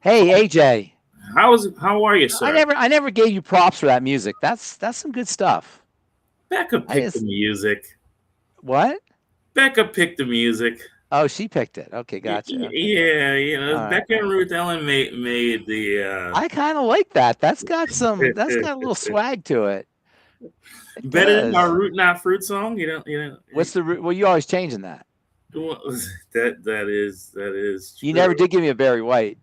Hey AJ, How are you, I sir? never I never gave you props for that music. That's some good stuff. Becca I picked the just music. what? Becca picked the music. Oh, she picked it. Okay, gotcha. Okay, Yeah, all right, Becca all and right. Ruth Ellen made the I kind of like that. That's got a little swag to it. It better than our does. Root Not Fruit song. What's the well? You always changing that. That is You never true. did give me a Barry White.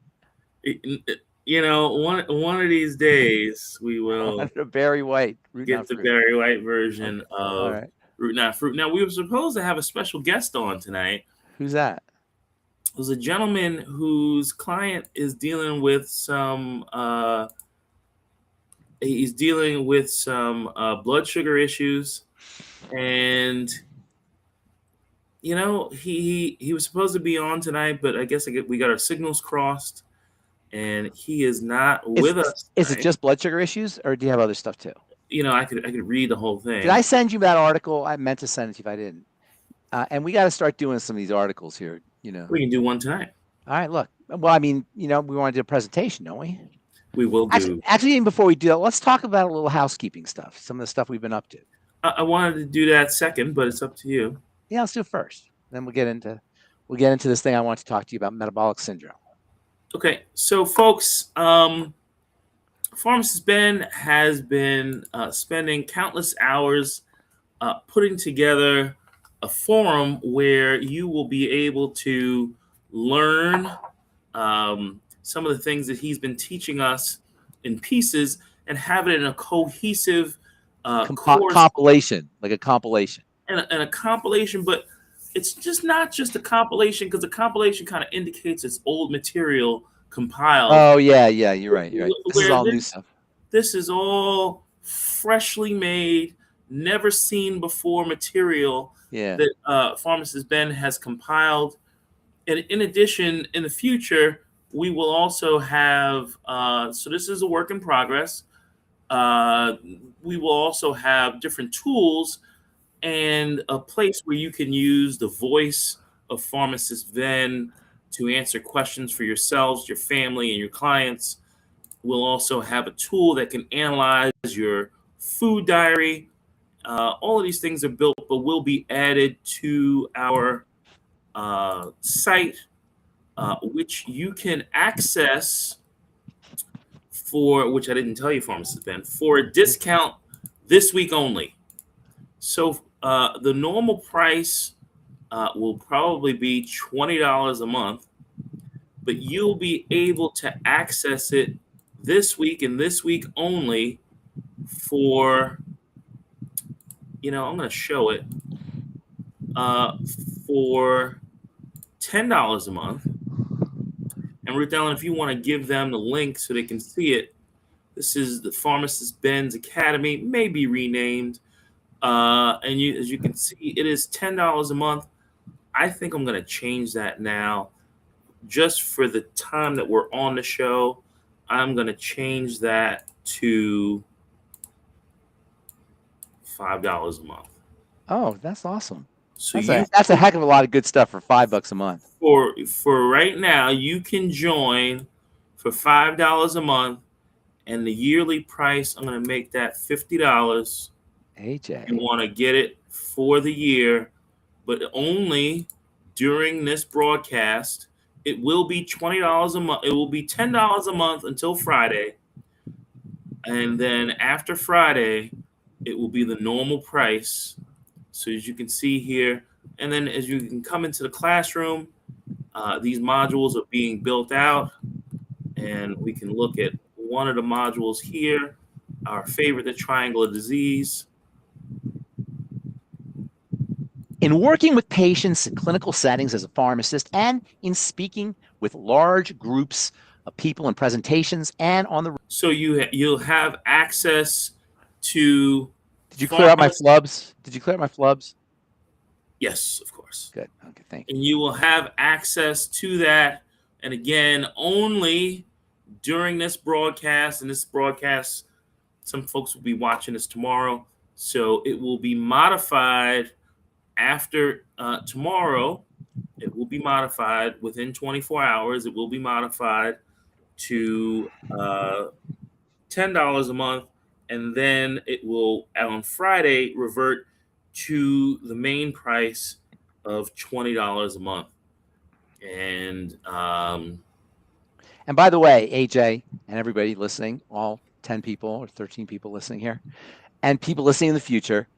One of these days we I will wanted a Barry White, root get not the fruit. Barry White version Okay, all of right. Root Not Fruit. Now we were supposed to have a special guest on tonight. Who's that? Was a gentleman whose client is dealing with some blood sugar issues, and he was supposed to be on tonight, but I guess we got our signals crossed, and he is not Is with us is it tonight. just blood sugar issues, or do you have other stuff too? I could read the whole Did I thing. send you that article? I meant to send it to you if I didn't. And we got to start doing some of these articles here. We can do one tonight. All right, look. Well, I mean, we want to do a presentation, don't we? We will do. Actually, even before we do that, let's talk about a little housekeeping stuff. Some of the stuff we've been up to. I wanted to do that second, but it's up to you. Yeah, let's do it first. Then we'll get into this thing I want to talk to you about metabolic syndrome. Okay, so folks, Pharmacist Ben has been spending countless hours putting together a forum where you will be able to learn some of the things that he's been teaching us in pieces and have it in a cohesive course Compilation, like a compilation. and a compilation. But it's not just a compilation, because a compilation kind of indicates it's old material compiled, Oh yeah, yeah. You're right. You're right. This is where all new this stuff. this is all freshly made, never seen before material Yeah. that Pharmacist Ben has compiled. And in addition, in the future, we will also have, so this is a work in progress. Uh, we will also have different tools and a place where you can use the voice of Pharmacist Ben to answer questions for yourselves, your family, and your clients. We'll also have a tool that can analyze your food diary. All of these things are built, but will be added to our site, which you can access for, which I didn't tell you, Pharmacist Ben, for a discount this week only. So the normal price will probably be $20 a month, but you'll be able to access it this week and this week only for, I'm going to show it, uh, for $10 a month. And Ruth Ellen, if you want to give them the link so they can see it, this is the Pharmacist Ben's Academy, may be renamed. And as you can see, it is $10 a month. I think I'm going to change that now, just for the time that we're on the show. I'm going to change that to $5 a month. Oh, that's awesome. So That's you a that's a heck of a lot of good stuff for $5 a month. for right now, you can join for $5 a month, and the yearly price, I'm going to make that $50. You AJ. want to get it for the year, but only during this broadcast. It will be $20 a month. It will be $10 a month until Friday, and then after Friday, it will be the normal price. So as you can see here, and then as you can come into the classroom, these modules are being built out, and we can look at one of the modules here, our favorite, the triangle of disease. In working with patients in clinical settings as a pharmacist and in speaking with large groups of people in presentations and on the So you'll have access to Did you clear out my pharmacy. flubs? Did you clear out my flubs? Yes, of course. Good. Okay, thank you. And you will have access to that. And again, only during this broadcast. And this broadcast, some folks will be watching this tomorrow. So it will be modified after tomorrow. It will be modified within 24 hours. It will be modified to $10 a month, and then it will on Friday revert to the main price of $20 a month. And by the way, AJ and everybody listening, all 10 people or 13 people listening here, and people listening in the future,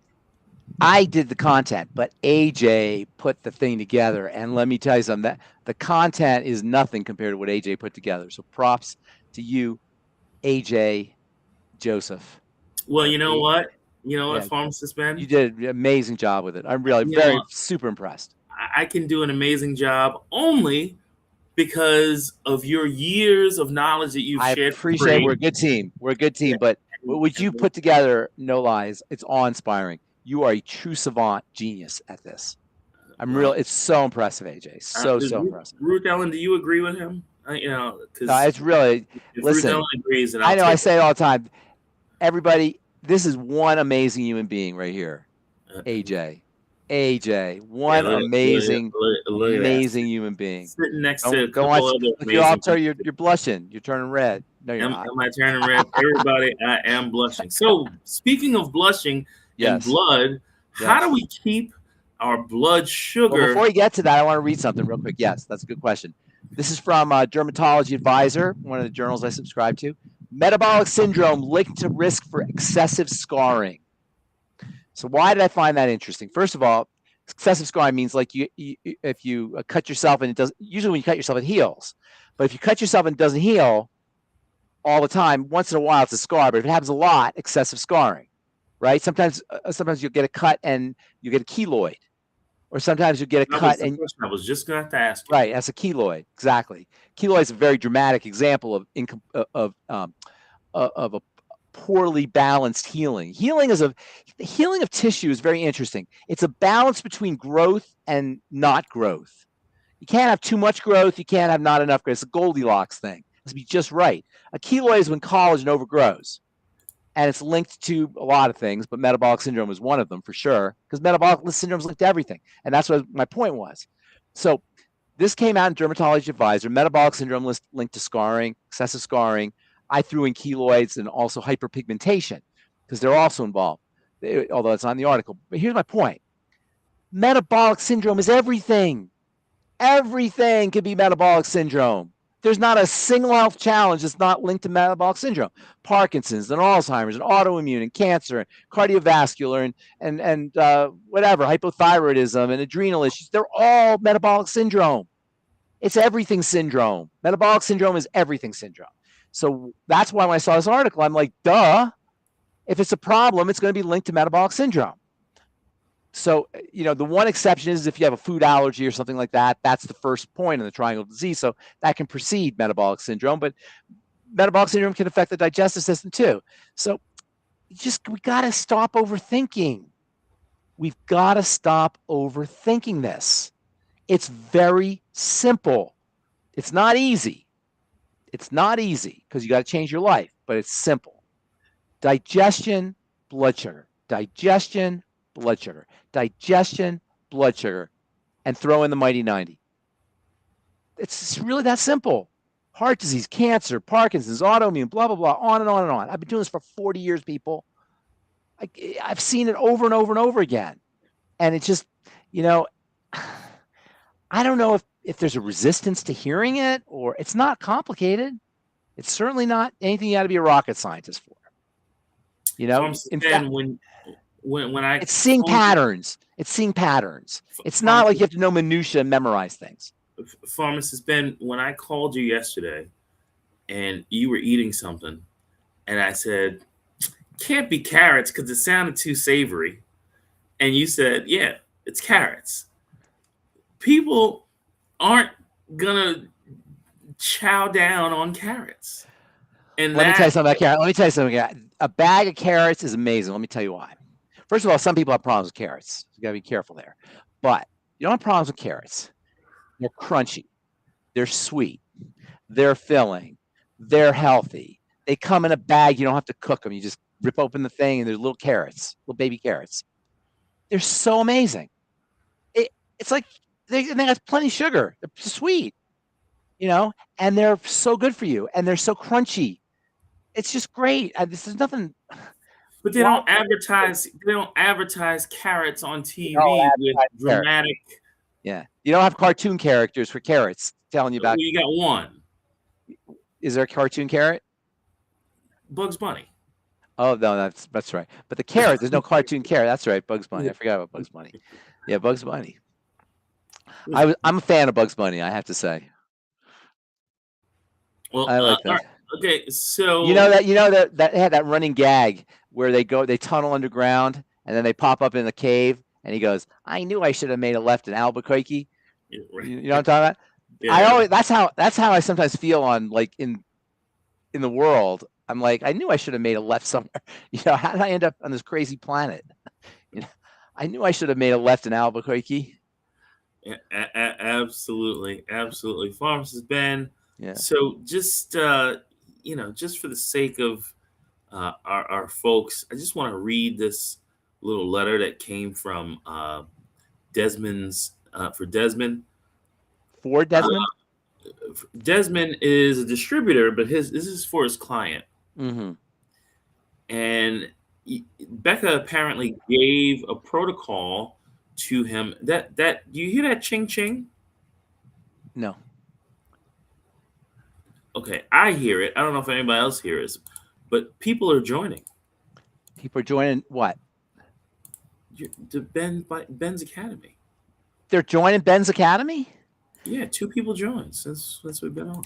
I did the content, but AJ put the thing together. And let me tell you something, that the content is nothing compared to what AJ put together. So props to you, AJ Joseph. well, you know what? You know what, Pharmacist Ben? You did an amazing job with it. I'm really super impressed. I can do an amazing job only because of your years of knowledge that you've shared. I appreciate it. We're a good team. We're a good team. But what you put together, no lies, it's awe-inspiring. You are a true savant genius at this. It's so impressive, AJ. So impressive. Ruth Ellen, do you agree with him? No, it's really, listen, Ruth Ellen agrees, I know I say it all the time. Everybody, this is one amazing human being right here. AJ, one amazing human being. Sitting next to a couple other you're blushing. You're turning red. No, you're not. Am I turning red? Everybody, I am blushing. So speaking of blushing and blood, how do we keep our blood sugar? Well, before you get to that, I want to read something real quick. Yes, that's a good question. This is from Dermatology Advisor, one of the journals I subscribe to. Metabolic syndrome linked to risk for excessive scarring. So why did I find that interesting? First of all, excessive scarring means like if you cut yourself and it doesn't, usually when you cut yourself, it heals. But if you cut yourself and it doesn't heal all the time, once in a while, it's a scar. But if it happens a lot, excessive scarring, right? Sometimes you'll get a cut and you get a keloid. Or sometimes you get a cut and I was just going to ask you. Right, that's a keloid, exactly. Keloid is a very dramatic example of a poorly balanced healing. Healing of tissue is very interesting. It's a balance between growth and not growth. You can't have too much growth. You can't have not enough growth. It's a Goldilocks thing. It has to be just right. A keloid is when collagen overgrows. And it's linked to a lot of things, but metabolic syndrome is one of them for sure, because metabolic syndrome is linked to everything. And that's what my point was. So this came out in Dermatology Advisor, metabolic syndrome linked to scarring, excessive scarring. I threw in keloids and also hyperpigmentation because they're also involved, although it's not in the article. But here's my point. Metabolic syndrome is everything. Everything can be metabolic syndrome. There's not a single health challenge that's not linked to metabolic syndrome. Parkinson's and Alzheimer's and autoimmune and cancer and cardiovascular and whatever, hypothyroidism and adrenal issues. They're all metabolic syndrome. It's everything syndrome. Metabolic syndrome is everything syndrome. So that's why when I saw this article, I'm like, duh. If it's a problem, it's going to be linked to metabolic syndrome. So, the one exception is if you have a food allergy or something like that, that's the first point in the triangle disease. So that can precede metabolic syndrome, but metabolic syndrome can affect the digestive system too. So we got to stop overthinking. We've got to stop overthinking this. It's very simple. It's not easy. It's not easy because you got to change your life, but it's simple. Digestion, blood sugar. Digestion, blood sugar. Digestion, blood sugar, and throw in the mighty 90. It's really that simple. Heart disease, cancer, Parkinson's, autoimmune, blah, blah, blah, on and on and on. I've been doing this for 40 years, people. I've seen it over and over and over again. And it's just, I don't know if there's a resistance to hearing it or it's not complicated. It's certainly not anything you got to be a rocket scientist for. In fact, it's seeing patterns. It's seeing patterns. It's not like you have to know minutia and memorize things. Pharmacist Ben, when I called you yesterday and you were eating something and I said, can't be carrots because it sounded too savory. And you said, yeah, it's carrots. People aren't going to chow down on carrots. And Let me tell you something about carrots. Let me tell you something. A bag of carrots is amazing. Let me tell you why. First of all, some people have problems with carrots. You got to be careful there. But you don't have problems with carrots. They're crunchy. They're sweet. They're filling. They're healthy. They come in a bag. You don't have to cook them. You just rip open the thing and there's little carrots, little baby carrots. They're so amazing. It's like they got plenty of sugar. They're sweet. and they're so good for you, and they're so crunchy. It's just great. This is nothing. But they don't advertise. They don't advertise carrots on TV with dramatic. Yeah, you don't have cartoon characters for carrots telling you about. You got one. Is there a cartoon carrot? Bugs Bunny. Oh no, that's right. But the carrot, there's no cartoon carrot. That's right, Bugs Bunny. I forgot about Bugs Bunny. Yeah, Bugs Bunny. I'm a fan of Bugs Bunny, I have to say. Well, I like that. Right. Okay, so that they had that running gag where they tunnel underground and then they pop up in the cave, and he goes, "I knew I should have made a left in Albuquerque." Yeah, right. You know what I'm talking about? Yeah. That's how I sometimes feel on like in the world. I'm like, I knew I should have made a left somewhere. How did I end up on this crazy planet? I knew I should have made a left in Albuquerque. Yeah, absolutely. Pharmacist Ben. Yeah. So just just for the sake of our folks, I just want to read this little letter that came from Desmond's for Desmond. For Desmond? Desmond is a distributor, but this is for his client. Mm-hmm. And Becca apparently gave a protocol to him. That do you hear that ching ching? No. Okay, I hear it. I don't know if anybody else hears, but people are joining. People are joining what? Ben's Academy. They're joining Ben's Academy? Yeah, 2 people joined since we've been on.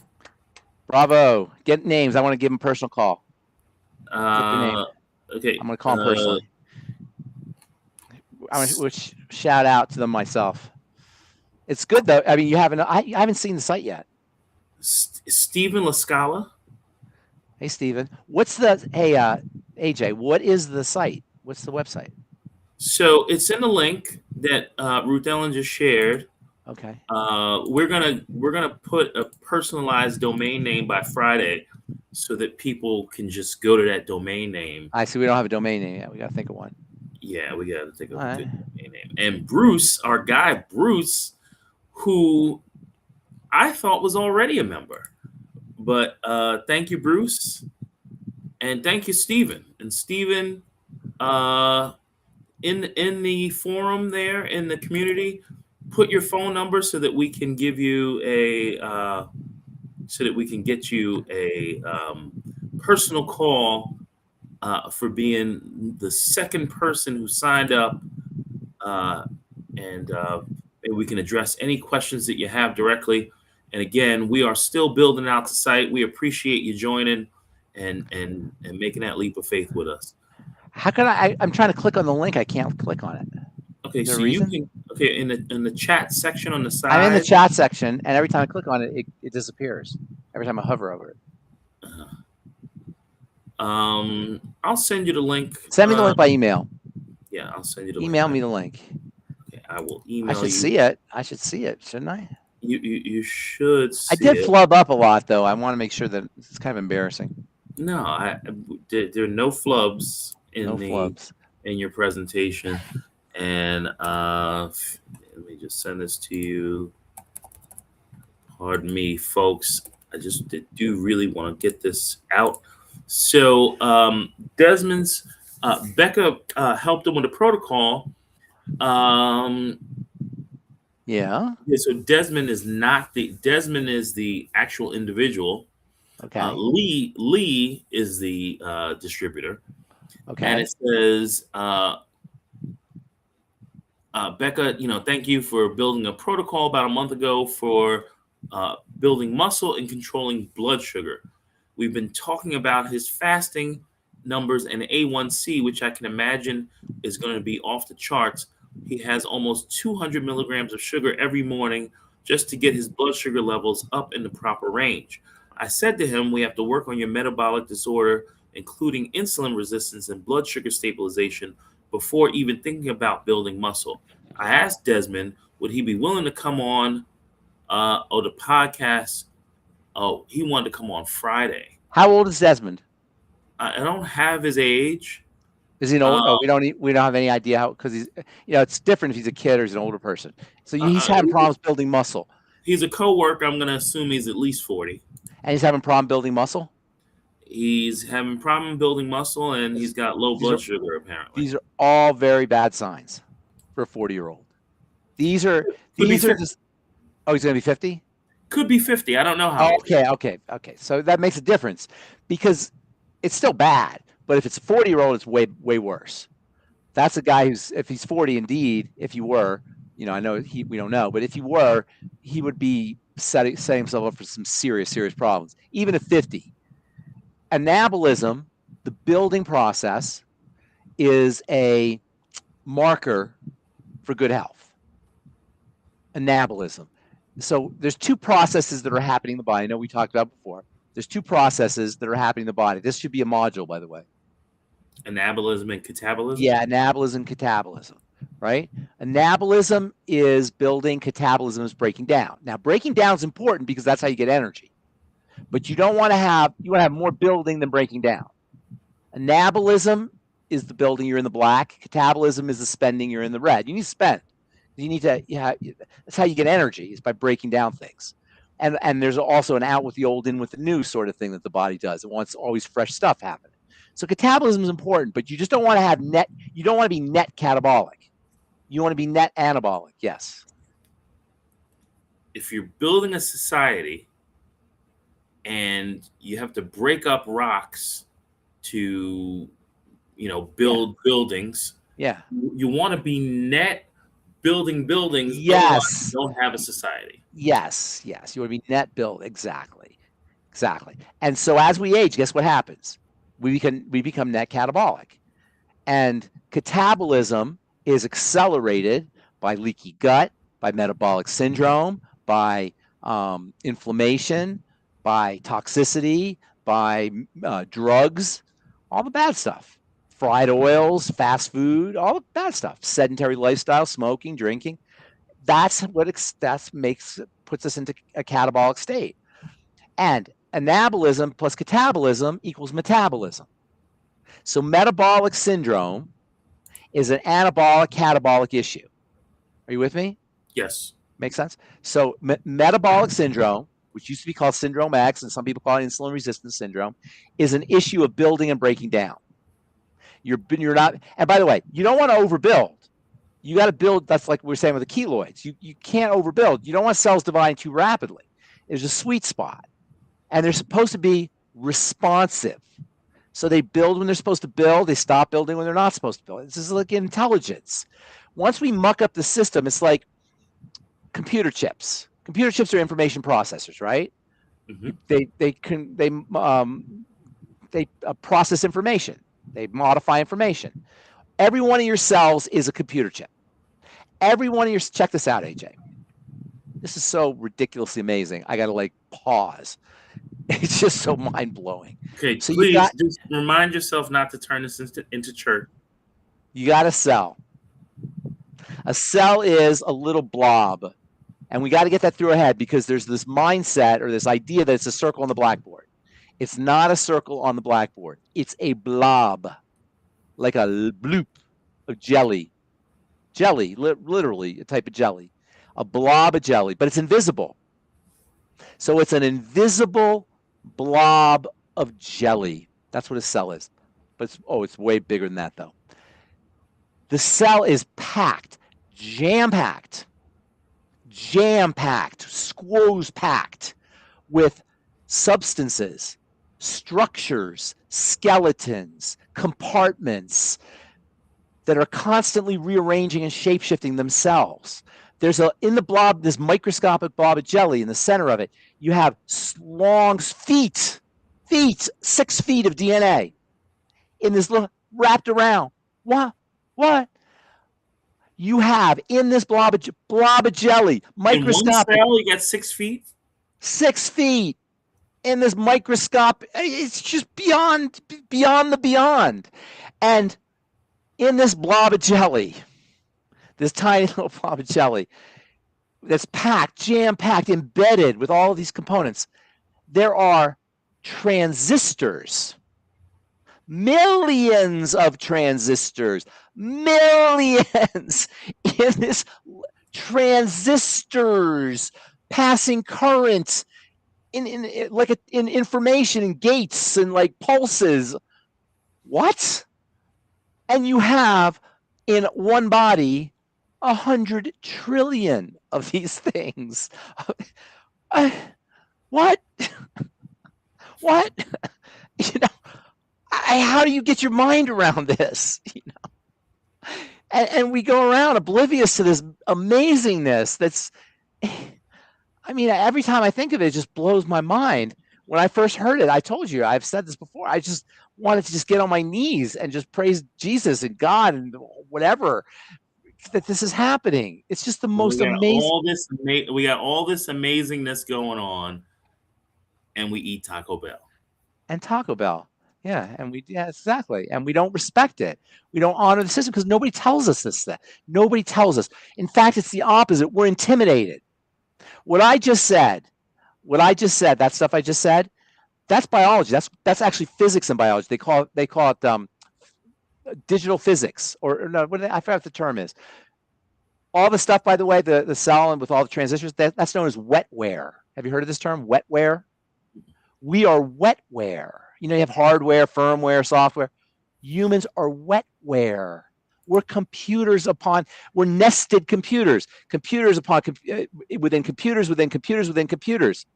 Bravo. Get names. I want to give them a personal call. Okay. I'm going to call them personally. I'm going to shout out to them myself. It's good, though. I mean, I haven't seen the site yet. Stephen LaScala. Hey, Stephen. AJ, what is the site? What's the website? So it's in the link that Ruth Ellen just shared. Okay. We're gonna put a personalized domain name by Friday, so that people can just go to that domain name. I see. We don't have a domain name yet. We got to think of one. Yeah, we got to think of a good domain name. And Bruce, our guy Bruce, who I thought was already a member, but thank you, Bruce, and thank you, Stephen. And Stephen, in the forum there in the community, put your phone number so that we can give you get you a personal call for being the second person who signed up, and maybe we can address any questions that you have directly. And again, we are still building out the site. We appreciate you joining and making that leap of faith with us. How can I'm trying to click on the link. I can't click on it. Okay, so you can in the chat section on the side. I'm in the chat section, and every time I click on it, it disappears. Every time I hover over it. I'll send you the link. Send me the link by email. Yeah, I'll send you the email link. me the link. Okay, I will email you. I should see it, shouldn't I? You should see I did flub up a lot, though. I want to make sure that it's kind of embarrassing. No, there are no flubs in your presentation. And let me just send this to you. Pardon me, folks. I just do really want to get this out. So Desmond's Becca helped him with the protocol. Yeah. So Desmond is the actual individual. Okay. Lee is the distributor. Okay. And it says, Becca, thank you for building a protocol about a month ago for building muscle and controlling blood sugar. We've been talking about his fasting numbers and A1C, which I can imagine is going to be off the charts. He has almost 200 milligrams of sugar every morning just to get his blood sugar levels up in the proper range. I said to him, we have to work on your metabolic disorder, including insulin resistance and blood sugar stabilization, before even thinking about building muscle. I asked Desmond, would he be willing to come on the podcast? Oh, he wanted to come on Friday. How old is Desmond? I don't have his age. Is he an old? We don't have any idea how, because he's, it's different if he's a kid or he's an older person. So he's having problems building muscle. He's a coworker. I'm going to assume he's at least 40. And he's having problem building muscle? He's having problem building muscle, and he's got low blood sugar, apparently. These are all very bad signs for a 40-year-old. These are just. Oh, he's going to be 50? Could be 50. I don't know how. Okay. So that makes a difference because it's still bad. But if it's a 40-year-old, it's way worse. That's a guy who's, if he's 40, indeed, if you were, I know we don't know, but if you were, he would be setting himself up for some serious problems, even at 50. Anabolism, the building process, is a marker for good health. Anabolism. So there's two processes that are happening in the body. I know we talked about before. There's two processes that are happening in the body. This should be a module, by the way. Anabolism and catabolism? Yeah, anabolism, catabolism, right? Anabolism is building, catabolism is breaking down. Now, breaking down is important because that's how you get energy. But you want to have more building than breaking down. Anabolism is the building, you're in the black. Catabolism is the spending, you're in the red. You need to spend. You need to, that's how you get energy, is by breaking down things. And there's also an out with the old, in with the new sort of thing that the body does. It wants always fresh stuff happening. So catabolism is important, but you just don't want to have you don't want to be net catabolic. You want to be net anabolic, yes. If you're building a society and you have to break up rocks to, build buildings. Yeah. You want to be net buildings. Yes. You don't have a society. Yes. You want to be net build. Exactly. And so as we age, guess what happens? We become net catabolic. And catabolism is accelerated by leaky gut, by metabolic syndrome, by inflammation, by toxicity, by drugs, all the bad stuff. Fried oils, fast food, all the bad stuff. Sedentary lifestyle, smoking, drinking. That's what puts us into a catabolic state. And anabolism plus catabolism equals metabolism. So metabolic syndrome is an anabolic catabolic issue. Are you with me? Yes. Makes sense? So metabolic syndrome, which used to be called syndrome X, and some people call it insulin resistance syndrome, is an issue of building and breaking down. You're not, and by the way, you don't want to overbuild. You got to build. That's like we were saying with the keloids. You can't overbuild. You don't want cells dividing too rapidly. There's a sweet spot, and they're supposed to be responsive. So they build when they're supposed to build. They stop building when they're not supposed to build. This is like Intelligence. Once we muck up the system, it's like computer chips. Computer chips are information processors, right? Mm-hmm. They process information. They modify information. Every one of your cells is a computer chip. Every one of your, check this out, AJ. This is so ridiculously amazing. I got to pause. It's just so mind blowing. Okay, so please just remind yourself not to turn this into church. You got a cell. A cell is a little blob. And we got to get that through our head because there's this mindset or this idea that it's a circle on the blackboard. It's not a circle on the blackboard. It's a blob, like a bloop of jelly. Jelly, literally a type of jelly. A blob of jelly, but it's invisible. So it's an invisible blob of jelly. That's what a cell is. But it's way bigger than that, though. The cell is packed, jam-packed, squoze-packed with substances, structures, skeletons, compartments that are constantly rearranging and shape-shifting themselves. There's in the blob, this microscopic blob of jelly in the center of it. You have long feet, 6 feet of DNA in this little wrapped around. What? You have in this blob of jelly, microscopic. In one cell, you got 6 feet? 6 feet in this microscope. It's just beyond the beyond. And in this blob of jelly, this tiny little blob of jelly that's packed, jam-packed, embedded with all of these components, there are transistors. Millions of transistors. Millions in this transistors passing current in information and gates and like pulses. What? And you have in one body 100 trillion of these things. What? What? How do you get your mind around this? And we go around oblivious to this amazingness. That's, I mean, every time I think of it, it just blows my mind. When I first heard it, I told you, I've said this before, I just wanted to just get on my knees and just praise Jesus and God and whatever, that this is happening. It's just the most amazing. We got all this amazingness going on, and we eat Taco Bell. And Taco Bell. Yeah, and exactly. And we don't respect it. We don't honor the system because nobody tells us this. Nobody tells us. In fact, it's the opposite. We're intimidated. What I just said, that stuff I just said, that's biology. That's actually physics and biology. They call it digital physics, or no, I forgot what the term is. All the stuff, by the way, the cell and with all the transistors, that's known as wetware. Have you heard of this term, wetware? We are wetware. You have hardware, firmware, software. Humans are wetware. We're computers we're nested computers. Computers upon within computers, within computers, within computers.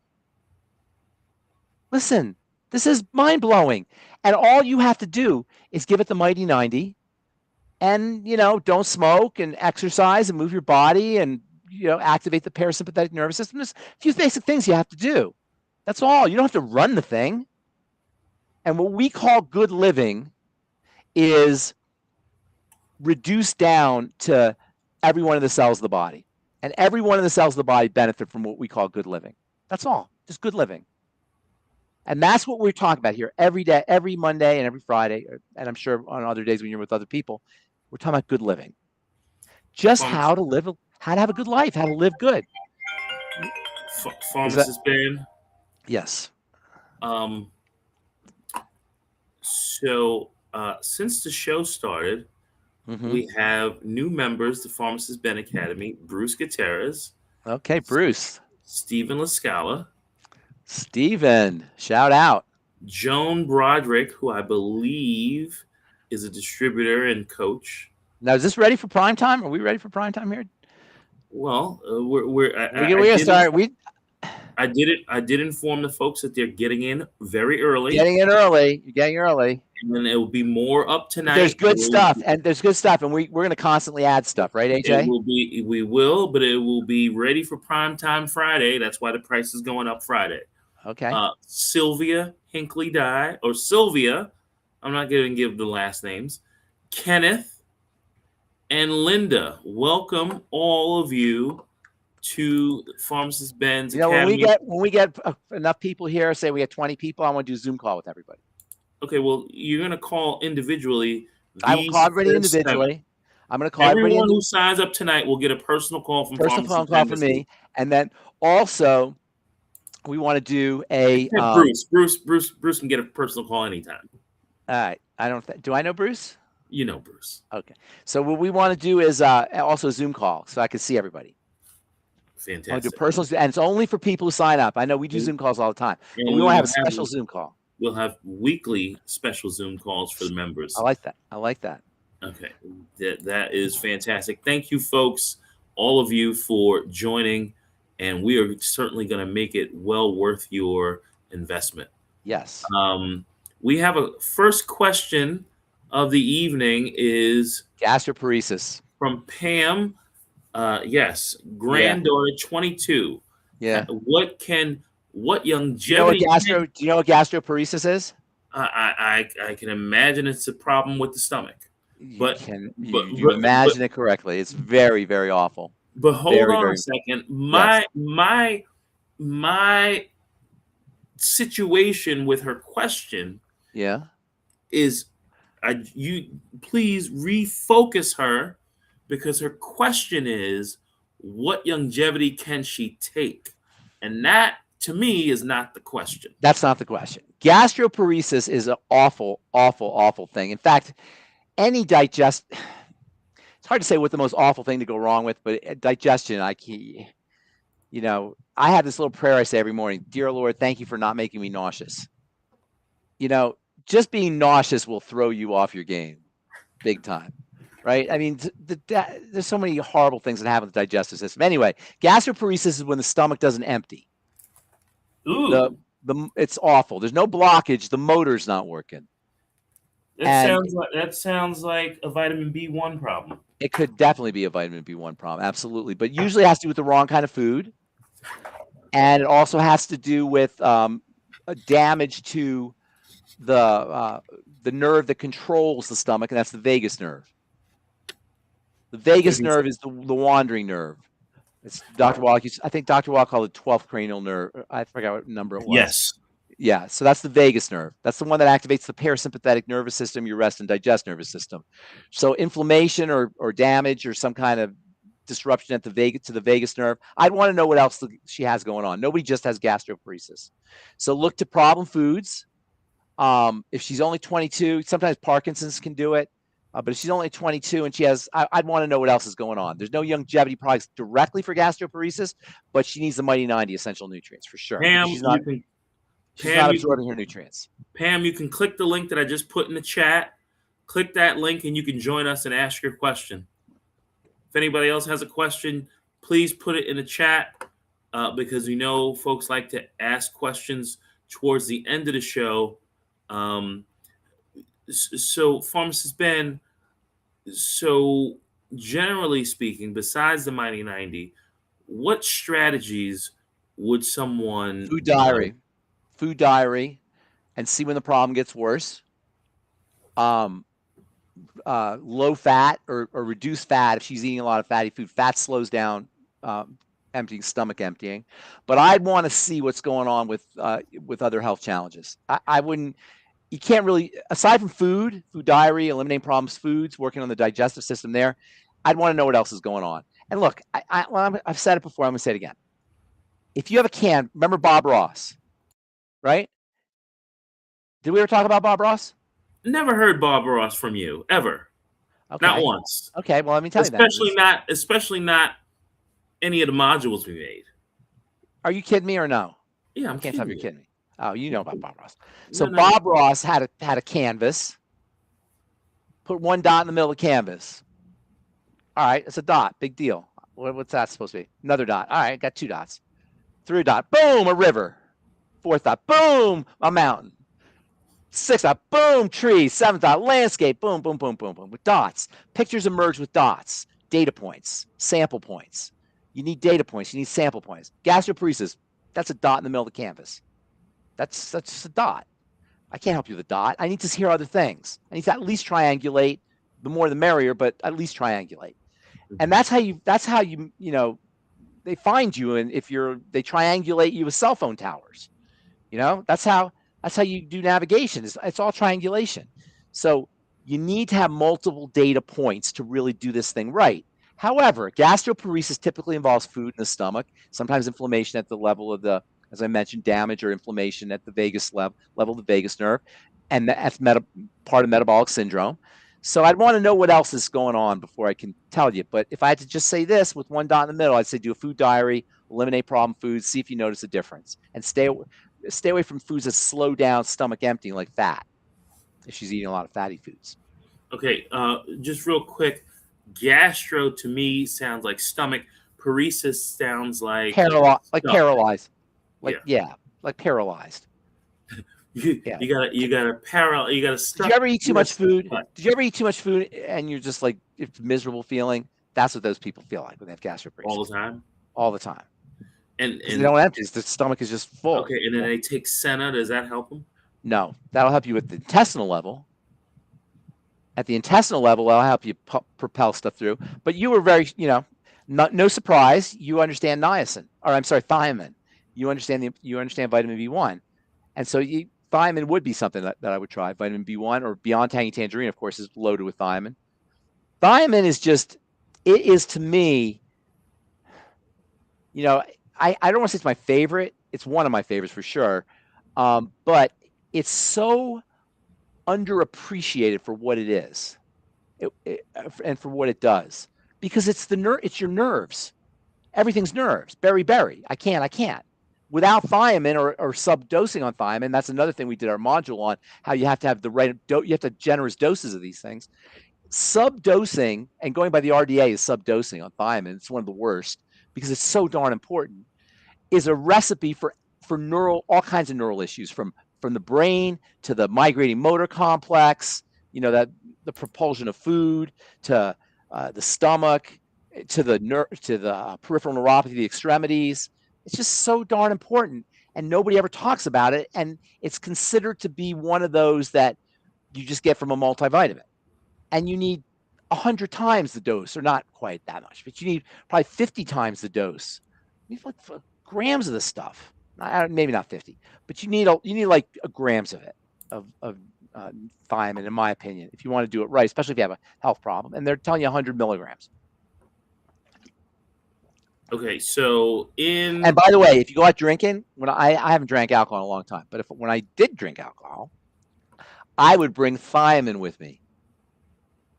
Listen, this is mind-blowing. And all you have to do is give it the mighty 90 and, don't smoke and exercise and move your body and, activate the parasympathetic nervous system. There's a few basic things you have to do. That's all. You don't have to run the thing. And what we call good living is reduced down to every one of the cells of the body. And every one of the cells of the body benefit from what we call good living. That's all. Just good living. And that's what we're talking about here every day, every Monday and every Friday, and I'm sure on other days when you're with other people, we're talking about good living. Just how to live, how to have a good life, how to live good. Pharmacist Ben? Yes. So since the show started, we have new members, the Pharmacist Ben Academy, Bruce Gutierrez. Okay, Bruce. Stephen LaScala. Stephen, shout out. Joan Broderick, who I believe is a distributor and coach. Now, is this ready for prime time? Are we ready for prime time here? Well, I did inform the folks that they're getting in very early. You're getting in early. And then it will be more up tonight. There's good stuff, and we're going to constantly add stuff, right, AJ? We will, but it will be ready for prime time Friday. That's why the price is going up Friday. Okay. Sylvia Hinckley Dye, or Sylvia, I'm not going to give the last names. Kenneth and Linda, welcome all of you to Pharmacist Ben's Academy. When we get enough people here, say we have 20 people, I want to do a Zoom call with everybody. Okay, well, you're going to call individually. I will call everybody individually. I'm going to call everyone who signs up tonight will get a personal call from me, and then also we want to do a Bruce can get a personal call anytime. All right, do I know Bruce? You know Bruce. Okay, so what we want to do is also a Zoom call so I can see everybody. Fantastic. I want to do personal, and it's only for people who sign up. I know we do Zoom calls all the time, but we want to have a special Zoom call. We'll have weekly special Zoom calls for the members. I like that. Okay. That is fantastic. Thank you, folks, all of you, for joining. And we are certainly going to make it well worth your investment. Yes. We have a first question of the evening is gastroparesis from Pam. Yes. Granddaughter 22. Yeah. What longevity? Do you know what gastroparesis is? I can imagine it's a problem with the stomach. But you imagine it correctly. It's very, very awful. But hold on a second. My situation with her question, is you please refocus her, because her question is, what longevity can she take? And that, to me, is not the question. That's not the question. Gastroparesis is an awful, awful, awful thing. In fact, it's hard to say what the most awful thing to go wrong with, but digestion, You know, I have this little prayer I say every morning: Dear Lord, thank you for not making me nauseous. You know, just being nauseous will throw you off your game big time. Right? I mean, there's so many horrible things that happen with the digestive system. Anyway, gastroparesis is when the stomach doesn't empty. Ooh. It's awful. There's no blockage. The motor's not working. That sounds like a vitamin B1 problem. It could definitely be a vitamin B1 problem, absolutely. But usually it has to do with the wrong kind of food, and it also has to do with a damage to the nerve that controls the stomach, and that's the vagus nerve. The vagus nerve is the wandering nerve. It's Dr. Wallach. I think Dr. Wallach called it 12th cranial nerve. I forgot what number it was. Yes. Yeah, so that's the vagus nerve. That's the one that activates the parasympathetic nervous system, your rest and digest nervous system. So inflammation or damage or some kind of disruption at the vagus nerve, I'd want to know what else she has going on. Nobody just has gastroparesis. So look to problem foods. If she's only 22, sometimes Parkinson's can do it. But if she's only 22 and she has, I'd want to know what else is going on. There's no longevity products directly for gastroparesis, but she needs the Mighty 90 essential nutrients for sure. Pam, she's not absorbing her nutrients. Pam, you can click the link that I just put in the chat. Click that link and you can join us and ask your question. If anybody else has a question, please put it in the chat because we know folks like to ask questions towards the end of the show. So, Pharmacist Ben, so generally speaking, besides the Mighty 90, what strategies would someone... Food diary, and see when the problem gets worse. Low fat or reduced fat if she's eating a lot of fatty food. Fat slows down stomach emptying. But I'd want to see what's going on with other health challenges. I wouldn't... You can't really, aside from food diary, eliminating problems, foods, working on the digestive system there, I'd want to know what else is going on. And look, I've said it before, I'm going to say it again. If you have a can, remember Bob Ross, right? Did we ever talk about Bob Ross? Never heard Bob Ross from you, ever. Okay. Not once. Okay, well, let me tell you that. Especially not any of the modules we made. Are you kidding me or no? Yeah, I can't tell if you're kidding me. Oh, you know about Bob Ross. So no. Bob Ross had a canvas, put one dot in the middle of the canvas. All right, it's a dot, big deal. What's that supposed to be? Another dot. All right, got two dots. Three dot, boom, a river. Fourth dot, boom, a mountain. Sixth dot, boom, trees. Seventh dot, landscape, boom, boom, boom, boom, boom. With dots. Pictures emerge with dots, data points, sample points. You need data points, you need sample points. Gastroparesis, that's a dot in the middle of the canvas. That's just a dot. I can't help you with a dot. I need to hear other things. I need to at least triangulate. The more the merrier, but at least triangulate. And that's how you they find you. And if they triangulate you with cell phone towers, that's how you do navigation. It's all triangulation. So you need to have multiple data points to really do this thing right. However, gastroparesis typically involves food in the stomach, sometimes inflammation at the level of as I mentioned, damage or inflammation at the vagus level of the vagus nerve, and that's part of metabolic syndrome. So I'd want to know what else is going on before I can tell you. But if I had to just say this with one dot in the middle, I'd say do a food diary, eliminate problem foods, see if you notice a difference, and stay away from foods that slow down stomach emptying, like fat, if she's eating a lot of fatty foods. Okay, just real quick, gastro to me sounds like stomach. Paresis sounds like paralyzed. Like paralyzed. You gotta stop. Did you ever eat too much food? Did you ever eat too much food and you're just like, it's a miserable feeling? That's what those people feel like when they have gastroparesis. All the time? All the time. And they don't empty. The stomach is just full. Okay, and then they take senna. Does that help them? No. That'll help you with the intestinal level. At the intestinal level, that'll help you propel stuff through. But you were very, no surprise. You understand thiamine. You understand vitamin B1. And so thiamine would be something that I would try. Vitamin B1 or Beyond Tangy Tangerine, of course, is loaded with thiamine. Thiamine is it is to me, I don't want to say it's my favorite. It's one of my favorites for sure. But it's so underappreciated for what it is and for what it does. Because it's your nerves. Everything's nerves. Berry. I can't. Without thiamine or subdosing on thiamine, that's another thing we did our module on, how you have to have the right, you have to have generous doses of these things. Subdosing and going by the RDA is subdosing on thiamine. It's one of the worst because it's so darn important. Is a recipe for all kinds of neural issues, from the brain to the migrating motor complex, that the propulsion of food, to the stomach, to the peripheral neuropathy, the extremities. It's just so darn important, and nobody ever talks about it. And it's considered to be one of those that you just get from a multivitamin, and you need 100 times the dose, or not quite that much, but you need probably 50 times the dose. You need like grams of this stuff. Maybe not 50, but you need like grams of it, of thiamine, in my opinion, if you want to do it right, especially if you have a health problem. And they're telling you 100 milligrams. Okay, so and by the way, if you go out drinking, when I haven't drank alcohol in a long time, but when I did drink alcohol, I would bring thiamine with me.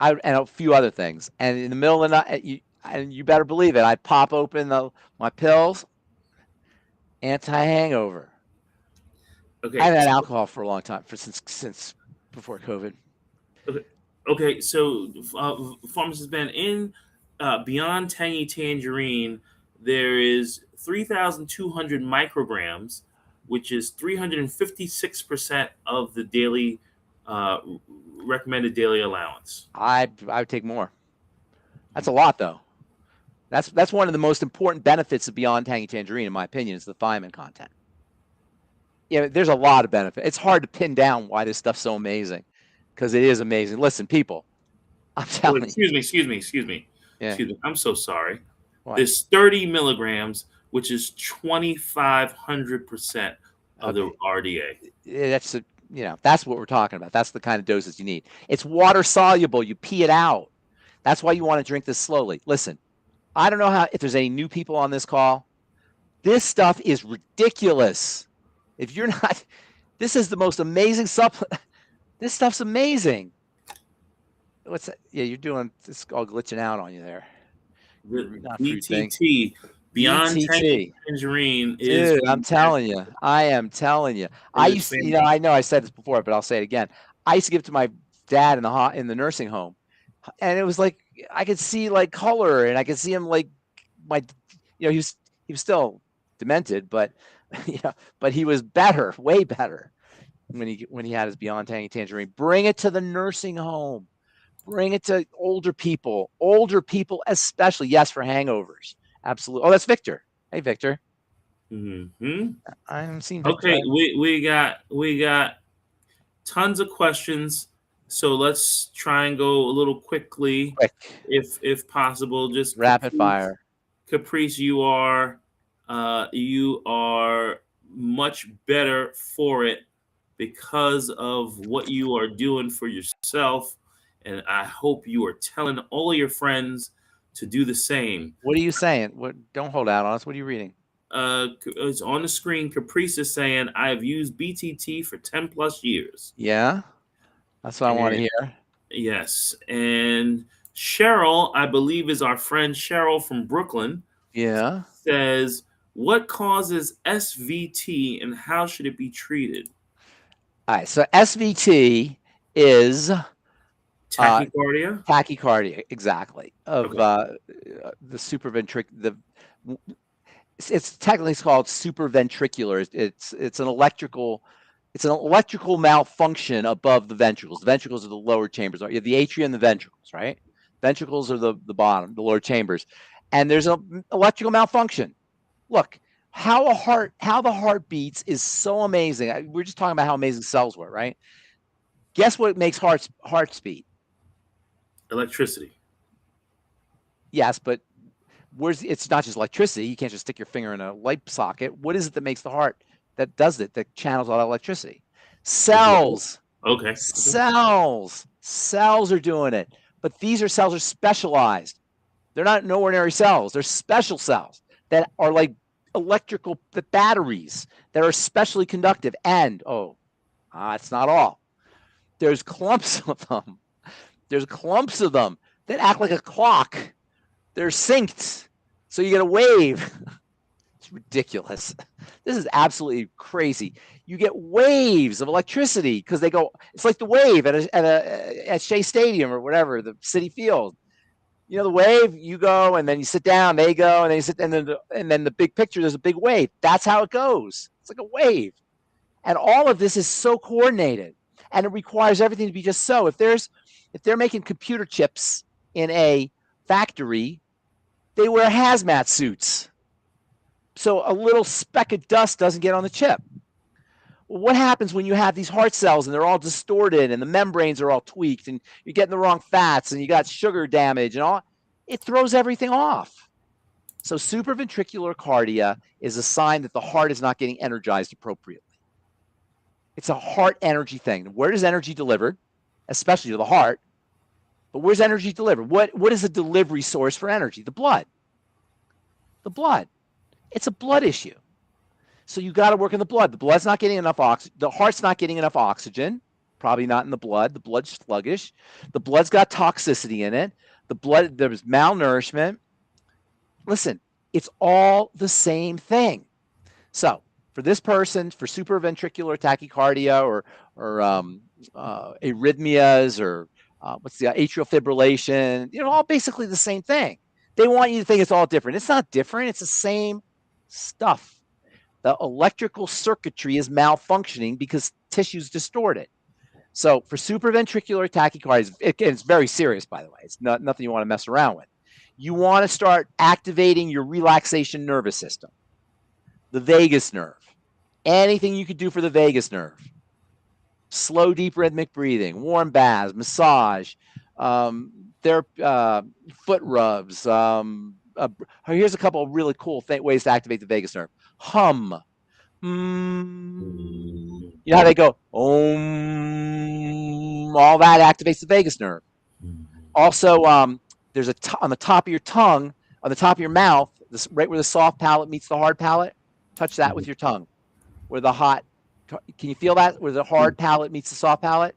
And a few other things. And in the middle of the night, you better believe it, I'd pop open my pills, anti-hangover. Okay. I haven't had alcohol for a long time, since before COVID. Okay, so Pharmacist Ben, in beyond Tangy Tangerine, there is 3,200 micrograms, which is 356% of the daily recommended daily allowance. I would take more. That's a lot, though. That's one of the most important benefits of Beyond Tangy Tangerine, in my opinion, is the thiamine content. There's a lot of benefit. It's hard to pin down why this stuff's so amazing, because it is amazing. Listen, people, I'm telling you. Excuse me. Yeah. Excuse me. I'm so sorry. What? There's 30 milligrams, which is 2,500% of the RDA. That's that's what we're talking about. That's the kind of doses you need. It's water soluble. You pee it out. That's why you want to drink this slowly. Listen, I don't know if there's any new people on this call. This stuff is ridiculous. If you're not, this is the most amazing supplement. This stuff's amazing. What's that? Yeah, you're doing this all glitching out on you there. BTT, Beyond Tangy Tangerine is. Dude, I'm telling you. I am telling you. I used to, I know I said this before, but I'll say it again. I used to give it to my dad in the nursing home, and it was like I could see like color, and I could see him like he was still demented, but but he was better, way better when he had his Beyond Tangy Tangerine. Bring it to the nursing home. Bring it to older people especially. Yes, for hangovers. Absolutely. Oh, that's Victor. Hey, Victor. Mm-hmm. I haven't seen Victor. Okay, we got tons of questions, so let's try and go a little quickly, if possible. Just rapid fire. Caprice, you are much better for it because of what you are doing for yourself. And I hope you are telling all of your friends to do the same. What are you saying? Don't hold out on us. What are you reading? It's on the screen. Caprice is saying, I have used BTT for 10 plus years. Yeah, that's what I want to hear. Yes. And Cheryl, I believe is our friend Cheryl from Brooklyn. Yeah. Says, what causes SVT and how should it be treated? All right. So SVT is... tachycardia? Tachycardia, exactly. Of the supraventricular. It's technically called supraventricular. It's an electrical malfunction above the ventricles. The ventricles are the lower chambers. You have the atria and the ventricles, right? Ventricles are the bottom, the lower chambers. And there's an electrical malfunction. Look, how the heart beats is so amazing. We're just talking about how amazing cells were, right? Guess what makes hearts beat? Electricity. Yes, but it's not just electricity. You can't just stick your finger in a light socket. What is it that makes the heart, that does it, that channels all that electricity? Cells. Okay. Cells are doing it. But these cells are specialized. They're not no ordinary cells. They're special cells that are like electrical batteries that are especially conductive. And it's not all. There's clumps of them. That act like a clock. They're synced. So you get a wave. It's ridiculous. This is absolutely crazy. You get waves of electricity because they go. It's like the wave at Shea Stadium or whatever, the City Field. You know the wave. You go and then you sit down. They go and then you sit. And then the big picture. There's a big wave. That's how it goes. It's like a wave. And all of this is so coordinated, and it requires everything to be just so. If they're making computer chips in a factory, they wear hazmat suits, so a little speck of dust doesn't get on the chip. Well, what happens when you have these heart cells and they're all distorted and the membranes are all tweaked and you're getting the wrong fats and you got sugar damage and all? It throws everything off. So supraventricular cardia is a sign that the heart is not getting energized appropriately. It's a heart energy thing. Where is energy delivered? Especially to the heart. But where's energy delivered? What is a delivery source for energy? The blood. The blood. It's a blood issue. So you got to work in the blood. The blood's not getting enough oxygen. The heart's not getting enough oxygen. Probably not in the blood. The blood's sluggish. The blood's got toxicity in it. The blood, there's malnourishment. Listen, it's all the same thing. So for this person, for supraventricular tachycardia or arrhythmias or what's the atrial fibrillation, all basically the same thing. They want you to think it's all different. It's not different. It's the same stuff. The electrical circuitry is malfunctioning because tissue's distorted. So for supraventricular tachycardia, it's very serious, by the way. It's nothing you want to mess around with. You want to start activating your relaxation nervous system, the vagus nerve. Anything you could do for the vagus nerve. Slow, deep rhythmic breathing, warm baths, massage, foot rubs. Here's a couple of really cool ways to activate the vagus nerve. Hum. You know how they go, om, all that activates the vagus nerve. Also, there's on the top of your tongue, on the top of your mouth, right where the soft palate meets the hard palate, touch that with your tongue. Where the hot, can you feel that? Where the hard palate meets the soft palate?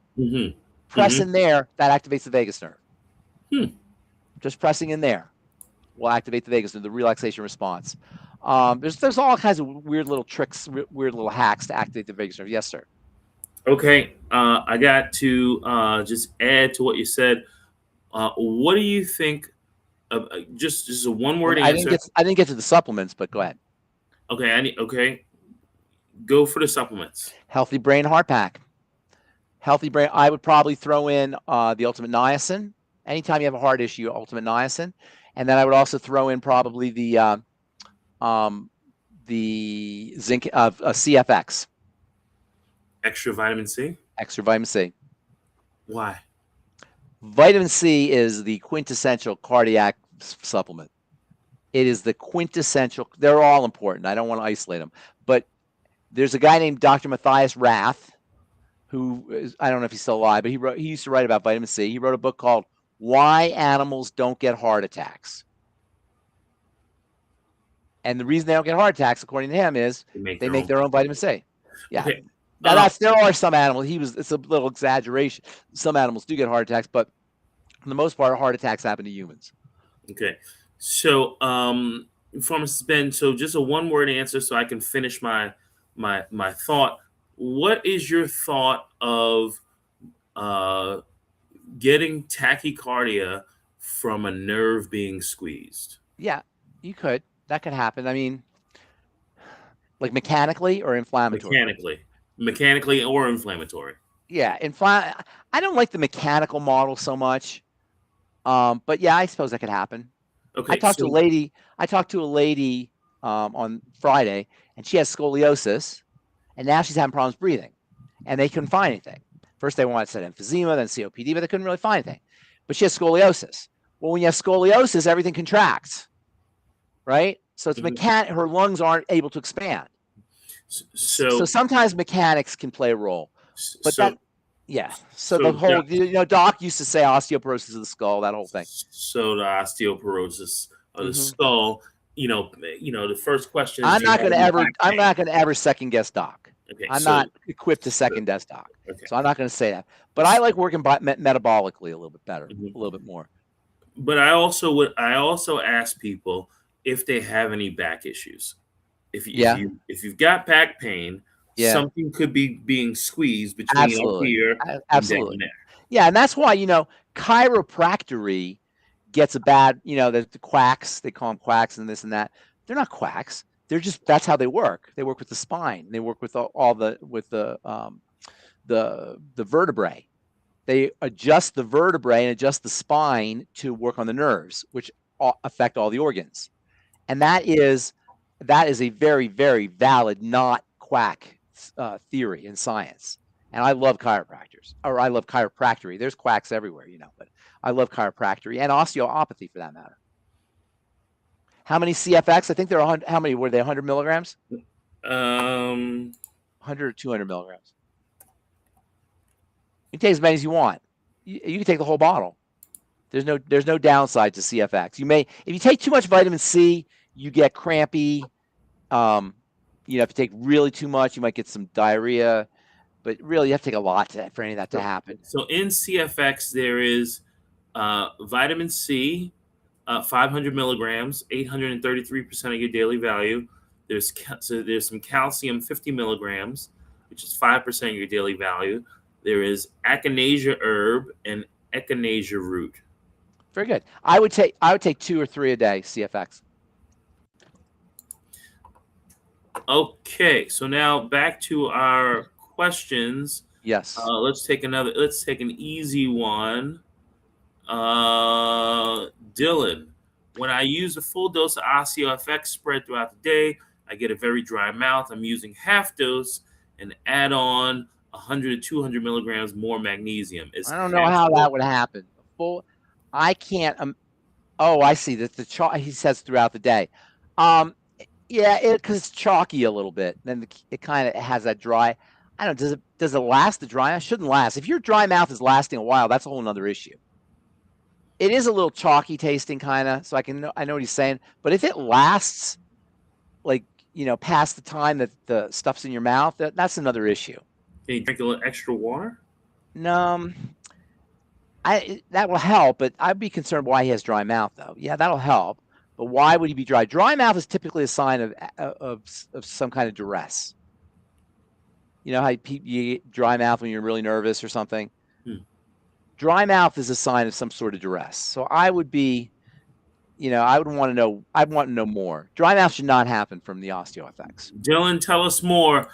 Press in there, that activates the vagus nerve. Just pressing in there will activate the vagus nerve, the relaxation response. There's all kinds of weird little tricks, weird little hacks to activate the vagus nerve. Yes, sir. Okay, I got to just add to what you said. What do you think? Just a one-word answer. I didn't get to the supplements, but go ahead. Okay, go for the supplements. Healthy Brain Heart Pack. Healthy Brain. I would probably throw in the Ultimate Niacin. Anytime you have a heart issue, Ultimate Niacin, and then I would also throw in probably the zinc of CFX. Extra vitamin C. Extra vitamin C. Why? Vitamin C is the quintessential cardiac supplement. It is the quintessential. They're all important. I don't want to isolate them, but there's a guy named Dr. Matthias Rath, who is, I don't know if he's still alive, but he used to write about vitamin C. He wrote a book called Why Animals Don't Get Heart Attacks. And the reason they don't get heart attacks, according to him, is they make their own vitamin C. Yeah. Okay. Now there are some animals. It's a little exaggeration. Some animals do get heart attacks, but for the most part, heart attacks happen to humans. Okay. So, Pharmacist Ben, so just a one-word answer so I can finish my thought. What is your thought of getting tachycardia from a nerve being squeezed? Yeah, you could. That could happen. I mean, like mechanically or inflammatory? Mechanically or inflammatory. Yeah, I don't like the mechanical model so much. But yeah, I suppose that could happen. Okay. I talked to a lady on Friday, and she has scoliosis, and now she's having problems breathing, and they couldn't find anything. First they wanted said emphysema, then COPD, but they couldn't really find anything. But she has scoliosis. Well, when you have scoliosis, everything contracts, right? So it's her lungs aren't able to expand. So sometimes mechanics can play a role, but So the whole, Doc used to say osteoporosis of the skull, that whole thing. So the osteoporosis of the skull, the first question. I'm not going to ever second guess Doc. Okay, I'm not equipped to second guess Doc. Okay. So I'm not going to say that, but I like working metabolically a little bit better, a little bit more. But I also ask people, if they have any back issues. If Yeah. you've got back pain, Yeah. something could be being squeezed between up Absolutely. here and Absolutely. down there. Yeah, and that's why, chiropractic gets a bad, the quacks, they call them quacks and this and that. They're not quacks. They're just, that's how they work. They work with the spine. They work with the vertebrae. They adjust the vertebrae and adjust the spine to work on the nerves, which affect all the organs. And that is a very, very valid, not quack theory in science. And I love chiropractors, or I love chiropractic. There's quacks everywhere, but I love chiropractic and osteopathy for that matter. How many CFX? I think they're how many were they? 100 milligrams? 100 or 200 milligrams. You can take as many as you want. You can take the whole bottle. There's no downside to CFX. If you take too much vitamin C, you get crampy. If you take really too much, you might get some diarrhea. But really, you have to take a lot for any of that to happen. So in CFX, there is vitamin C, 500 milligrams, 833% of your daily value. There's some calcium, 50 milligrams, which is 5% of your daily value. There is echinacea herb and echinacea root. Very good. I would take 2 or 3 a day CFX. Okay, so now back to our questions. Yes. Let's take an easy one. Dylan, when I use a full dose of Osteo-fx spread throughout the day, I get a very dry mouth. I'm using half dose and add on 100 to 200 milligrams more magnesium. I don't know how that would happen. I can't. Oh, I see that he says throughout the day. Yeah, because it's chalky a little bit. Then it kind of has that dry. I don't know. Does it last? The dry mouth shouldn't last. If your dry mouth is lasting a while, that's a whole nother issue. It is a little chalky tasting, kind of. So I know what he's saying. But if it lasts, past the time that the stuff's in your mouth, that's another issue. Can you drink a little extra water? No. That will help, but I'd be concerned why he has dry mouth, though. Yeah, that'll help. But why would he be dry? Dry mouth is typically a sign of some kind of duress. You know how you get dry mouth when you're really nervous or something? Dry mouth is a sign of some sort of duress. So I would be, I would want to know. I'd want to know more. Dry mouth should not happen from the Osteo-fx. Dylan, tell us more.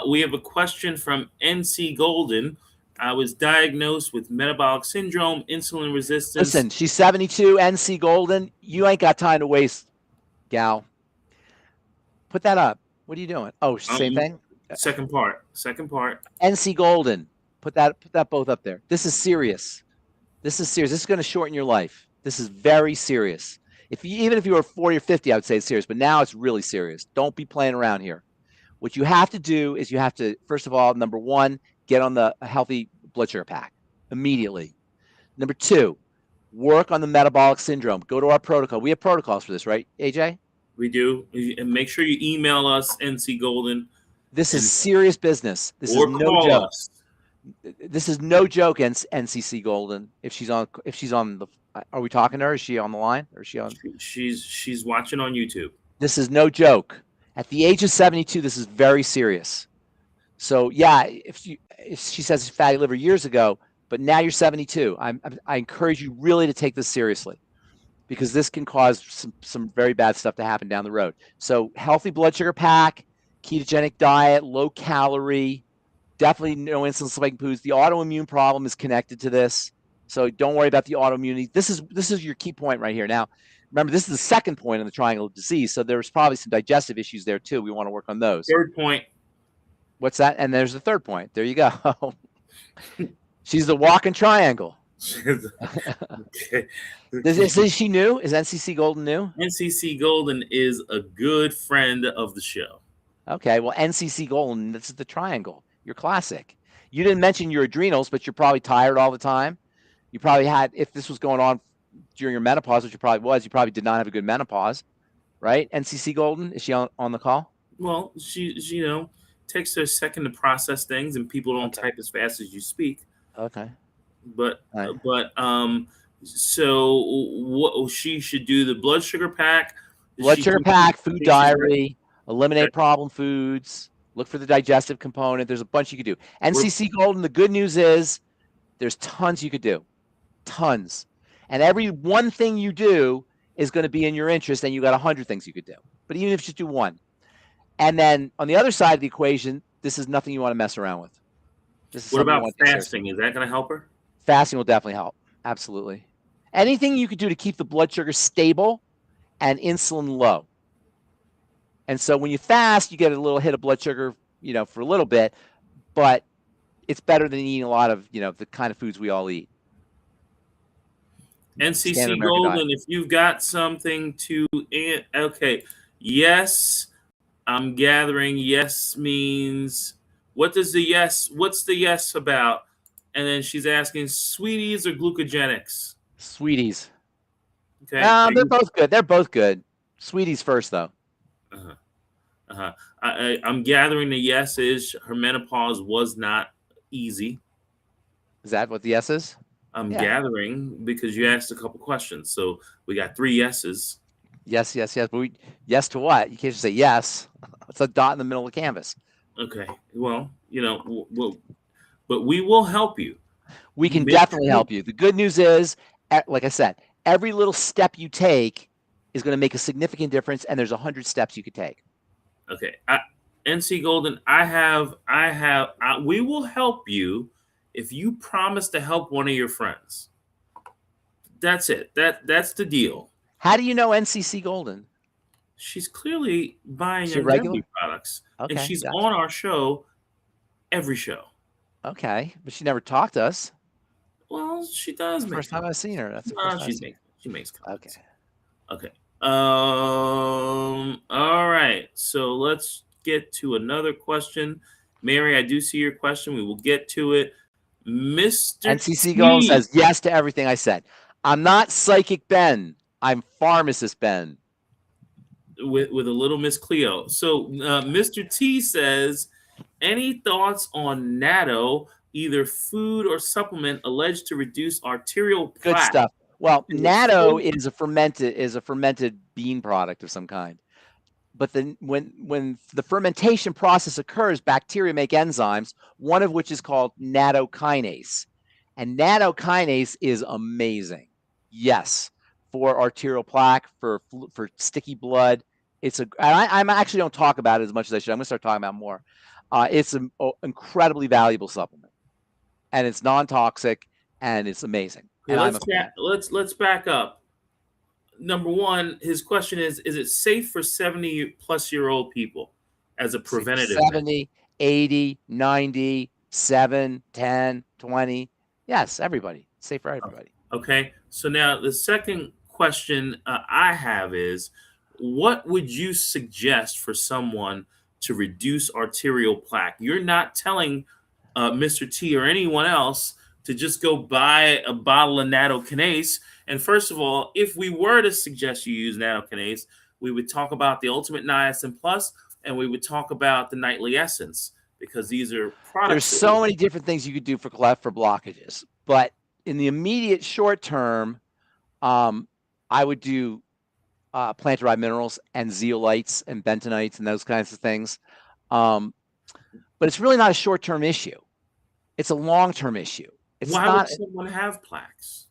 We have a question from NC Golden. I was diagnosed with metabolic syndrome, insulin resistance. Listen, she's 72, NC Golden. You ain't got time to waste, gal. Put that up. What are you doing? Oh, same thing? Second part. NC Golden. Put that both up there. This is serious. This is going to shorten your life. This is very serious. Even if you were 40 or 50, I would say it's serious. But now it's really serious. Don't be playing around here. What you have to do is you have to, first of all, number one, get on the healthy blood sugar pack immediately. Number two, work on the metabolic syndrome. Go to our protocol. We have protocols for this, right, AJ? We do. And make sure you email us, NC Golden. This is serious business. This is no joke. This is no joke, NCC Golden. If she's on the, are we talking to her? Is she on the line? Or is she on? She's watching on YouTube. This is no joke. At the age of 72, this is very serious. So yeah, if she says fatty liver years ago, but now you're 72, I encourage you really to take this seriously, because this can cause some very bad stuff to happen down the road. So healthy blood sugar pack, ketogenic diet, low calorie, definitely no insulin spiking foods. The autoimmune problem is connected to this, so don't worry about the autoimmunity. This is your key point right here. Now, remember, this is the second point in the triangle of disease, so there's probably some digestive issues there too. We want to work on those. Third point. What's that? And there's the third point. There you go. She's the walking triangle. Okay. Is she new? Is NCC Golden new? NCC Golden is a good friend of the show. Okay, well, NCC Golden, this is the triangle. You're classic. You didn't mention your adrenals, but you're probably tired all the time. You probably had, if this was going on during your menopause, which you probably did not have a good menopause, right? NCC Golden, is she on the call? Well, she takes her second to process things, and people don't type as fast as you speak. Okay. So what she should do, the blood sugar pack Blood sugar pack, food diary, eliminate Okay. problem foods, look for the digestive component. There's a bunch you could do. We're- NCC Golden, the good news is there's tons you could do. Tons. And every one thing you do is going to be in your interest, and you got 100 things you could do. But even if you just do one. And then on the other side of the equation, this is nothing you want to mess around with. This is What something you about want to take fasting? Is that going to help her? Fasting will definitely help. Absolutely. Anything you could do to keep the blood sugar stable and insulin low. And so when you fast, you get a little hit of blood sugar, for a little bit, but it's better than eating a lot of, the kind of foods we all eat. NCC Golden, if you've got something to, okay. Yes, I'm gathering. Yes means, what's the yes about? And then she's asking, sweeties or glucogenics? Sweeties. Okay. They're both good. They're both good. Sweeties first, though. I'm gathering the yes is her menopause was not easy. Is that what the yes is? I'm gathering because you asked a couple questions. So we got 3 yeses. Yes. But yes to what? You can't just say yes. It's a dot in the middle of the canvas. Okay. Well, but we will help you. We can definitely help you. The good news is, like I said, every little step you take is going to make a significant difference, and there's 100 steps you could take. Okay. NC Golden, we will help you if you promise to help one of your friends. That's it. That's the deal. How do you know NCC Golden? She's clearly buying ZRadical products. Okay, and she's on our show every show. Okay. But she never talked to us. Well, she does. First time I've seen her. That's the first time she makes comments. Okay. All right. So let's get to another question. Mary, I do see your question. We will get to it. Mr. NCC Golden says yes to everything I said. I'm not Psychic Ben. I'm Pharmacist Ben. With a little Miss Cleo. So Mr. T says, any thoughts on natto, either food or supplement alleged to reduce arterial plaque? Good stuff. Well, natto is a fermented bean product of some kind. But then when the fermentation process occurs, bacteria make enzymes, one of which is called nattokinase. And nattokinase is amazing. Yes, for arterial plaque, for sticky blood. I actually don't talk about it as much as I should. I'm going to start talking about more. It's an incredibly valuable supplement, and it's non-toxic, and it's amazing. Yeah, let's back up. Number one, his question is it safe for 70-plus-year-old people as a preventative? 70, 80, 90, 7, 10, 20. Yes, everybody. It's safe for everybody. Okay. So now the second question I have is, what would you suggest for someone to reduce arterial plaque? You're not telling Mr. T or anyone else to just go buy a bottle of nattokinase. And first of all, if we were to suggest you use nattokinase, we would talk about the Ultimate Niacin Plus, and we would talk about the Nightly Essence, because these are products. There's so many different things you could do for blockages. But in the immediate short term, I would do plant-derived minerals and zeolites and bentonites and those kinds of things. But it's really not a short-term issue. It's a long-term issue. Why would someone have plaques?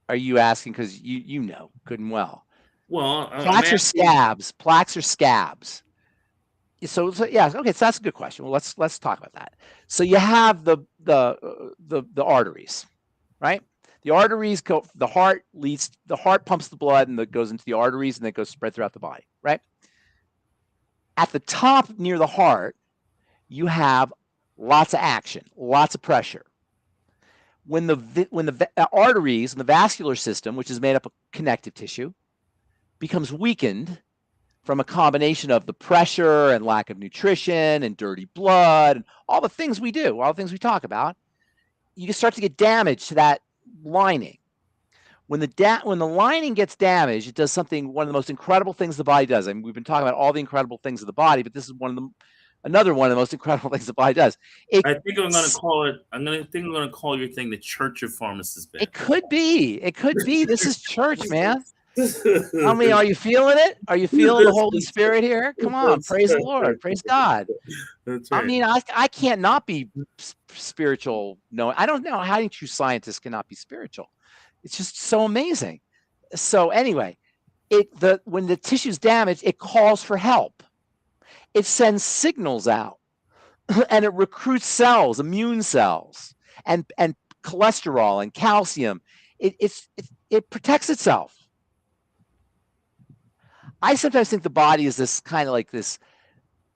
Are you asking because you know good and well? Well, plaques are scabs. Plaques are scabs. So yeah, okay. So that's a good question. Well, let's talk about that. So you have the arteries, right? The arteries go. The heart pumps the blood and that goes into the arteries and then goes spread throughout the body, right? At the top near the heart, you have lots of action, lots of pressure. When the arteries and the vascular system, which is made up of connective tissue, becomes weakened from a combination of the pressure and lack of nutrition and dirty blood and all the things we do, all the things we talk about, you can start to get damage to that lining. When the lining gets damaged, it does one of the most incredible things the body does. I mean, we've been talking about all the incredible things of the body, but this is another one of the most incredible things the body does. I think I'm going to call it. I'm going to call your thing the Church of Pharmacist Ben. It could be. This is church, man. I mean, are you feeling it? Are you feeling the Holy Spirit here? Come on, praise the Lord, praise God. That's right. I mean, I can't not be spiritual. No, I don't know how any true scientist cannot be spiritual. It's just so amazing. So anyway, when the tissue's damaged, it calls for help. It sends signals out, and it recruits cells, immune cells, and cholesterol and calcium. It protects itself. I sometimes think the body is this kind of like this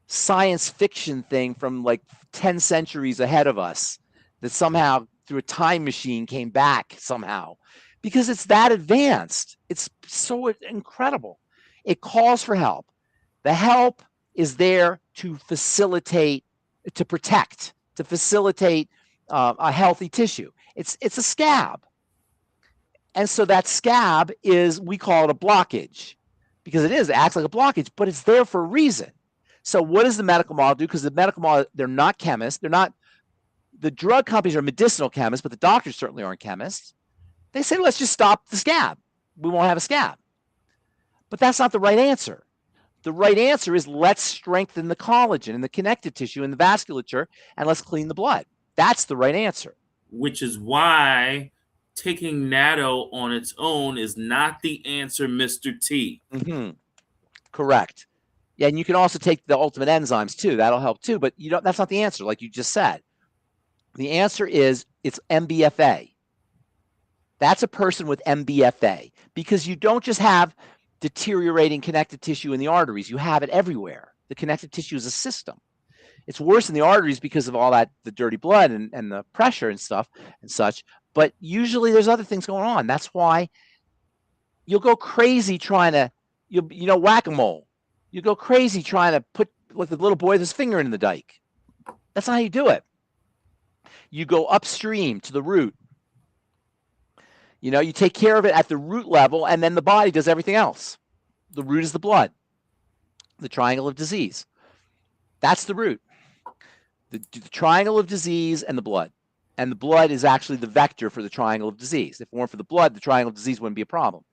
science fiction thing from like 10 centuries ahead of us that somehow through a time machine came back somehow because it's that advanced. It's so incredible. It calls for help. The help is there to facilitate, to protect, to facilitate a healthy tissue. It's a scab. And so that scab we call it a blockage because it acts like a blockage, but it's there for a reason. So what does the medical model do? Because the medical model, they're not chemists. The drug companies are medicinal chemists, but the doctors certainly aren't chemists. They say, let's just stop the scab. We won't have a scab. But that's not the right answer. The right answer is let's strengthen the collagen and the connective tissue and the vasculature, and let's clean the blood. That's the right answer. Which is why taking natto on its own is not the answer, Mr. T. Mm-hmm. Correct. Yeah, and you can also take the ultimate enzymes too. That'll help too, but that's not the answer, like you just said. The answer is it's MBFA. That's a person with MBFA because you don't just have deteriorating connective tissue in the arteries. You have it everywhere. The connective tissue is a system. It's worse in the arteries because of all that, the dirty blood and the pressure and stuff and such. But usually there's other things going on. That's why you'll go crazy trying to, whack-a-mole. You go crazy trying to put like the little boy with his finger in the dike. That's not how you do it. You go upstream to the root. You take care of it at the root level, and then the body does everything else. The root is the blood, the triangle of disease. That's the root. The triangle of disease and the blood. And the blood is actually the vector for the triangle of disease. If it weren't for the blood, the triangle of disease wouldn't be a problem.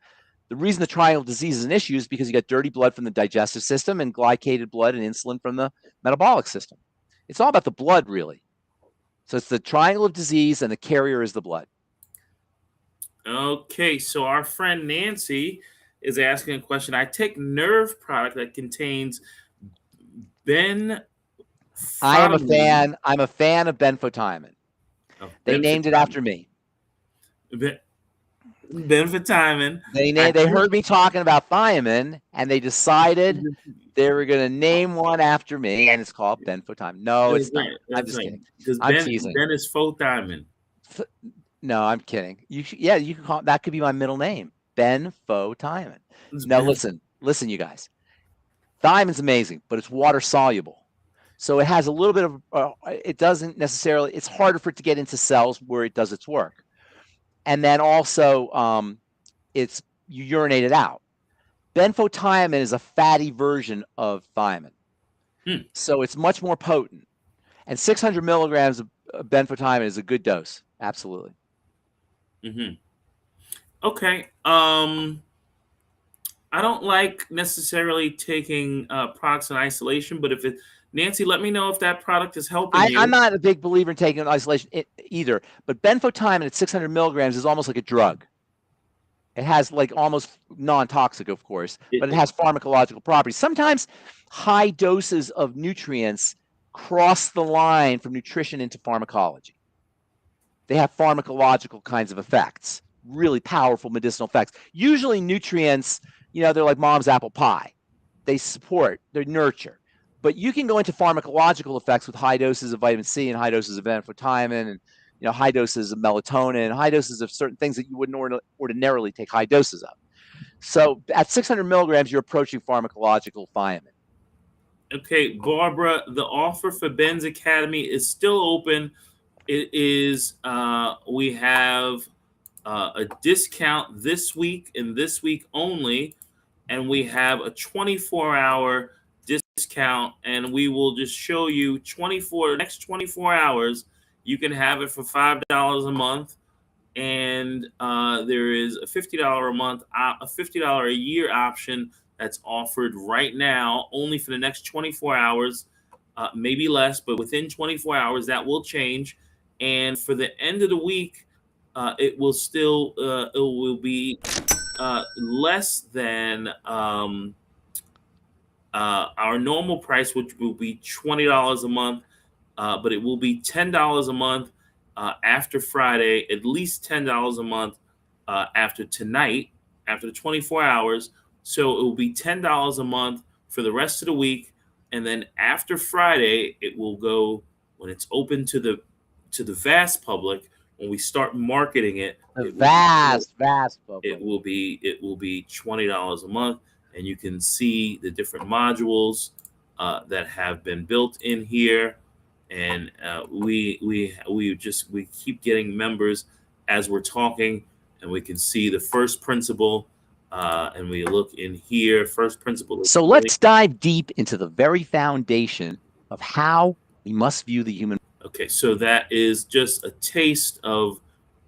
The reason the triangle of disease is an issue is because you got dirty blood from the digestive system and glycated blood and insulin from the metabolic system. It's all about the blood, really. So it's the triangle of disease, and the carrier is the blood. Okay, so our friend Nancy is asking a question. I take nerve product that contains Ben. I'm a fan of benfotiamine. They named it after me. Benfotiamine. They heard me talking about thiamine, and they decided they were going to name one after me, and it's called benfotiamine. No, it's not. I'm just kidding. I'm teasing. Ben is phothiamine. No, I'm kidding. You can call that. Could be my middle name, benfotiamine. Now listen, you guys. Thiamine's amazing, but it's water soluble, so it has a little bit of. It doesn't necessarily. It's harder for it to get into cells where it does its work. And then also, you urinate it out. Benfotiamine is a fatty version of thiamine. So it's much more potent. And 600 milligrams of benfotiamine is a good dose. Absolutely. Mm-hmm. Okay. I don't like necessarily taking products in isolation, but Nancy, let me know if that product is helping you. I'm not a big believer in taking isolation either, but benfotiamine at 600 milligrams is almost like a drug. It has like almost non-toxic, of course, but it has pharmacological properties. Sometimes high doses of nutrients cross the line from nutrition into pharmacology. They have pharmacological kinds of effects, really powerful medicinal effects. Usually nutrients, they're like mom's apple pie. They nurture. But you can go into pharmacological effects with high doses of vitamin C and high doses of benfotiamine and high doses of melatonin, high doses of certain things that you wouldn't ordinarily take high doses of. So at 600 milligrams, you're approaching pharmacological thiamine. Okay, Barbara, the offer for Ben's Academy is still open. It is, we have a discount this week and this week only, and we have a 24-hour discount, and we will just show you next 24 hours. You can have it for $5 a month, and there is a $50 a month, a $50 a year option that's offered right now, only for the next 24 hours, maybe less, but within 24 hours that will change. And for the end of the week, it will still it will be less than our normal price, which will be $20 a month, but it will be $10 a month after Friday, at least $10 a month after tonight, after the 24 hours. So it will be $10 a month for the rest of the week, and then after Friday, it will go, when it's open to the vast public. When we start marketing it, The it will be vast public. it will be $20 a month, and you can see the different modules that have been built in here. And we keep getting members as we're talking, and we can see the first principle. And we look in here, first principle. So let's dive deep into the very foundation of how we must view the human. Okay, so that is just a taste of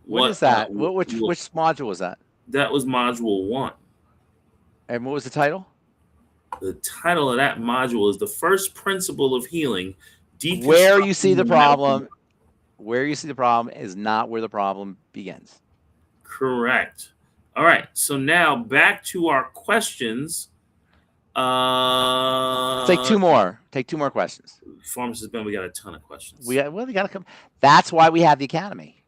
what is that? Which module was that? That was module 1. And what was the title? The title of that module is the first principle of healing. Where you see the problem, where you see the problem is not where the problem begins. Correct. All right. So now back to our questions. Take two more. Take 2 more questions. Pharmacist Ben, we got a ton of questions. We got to come. That's why we have the Academy.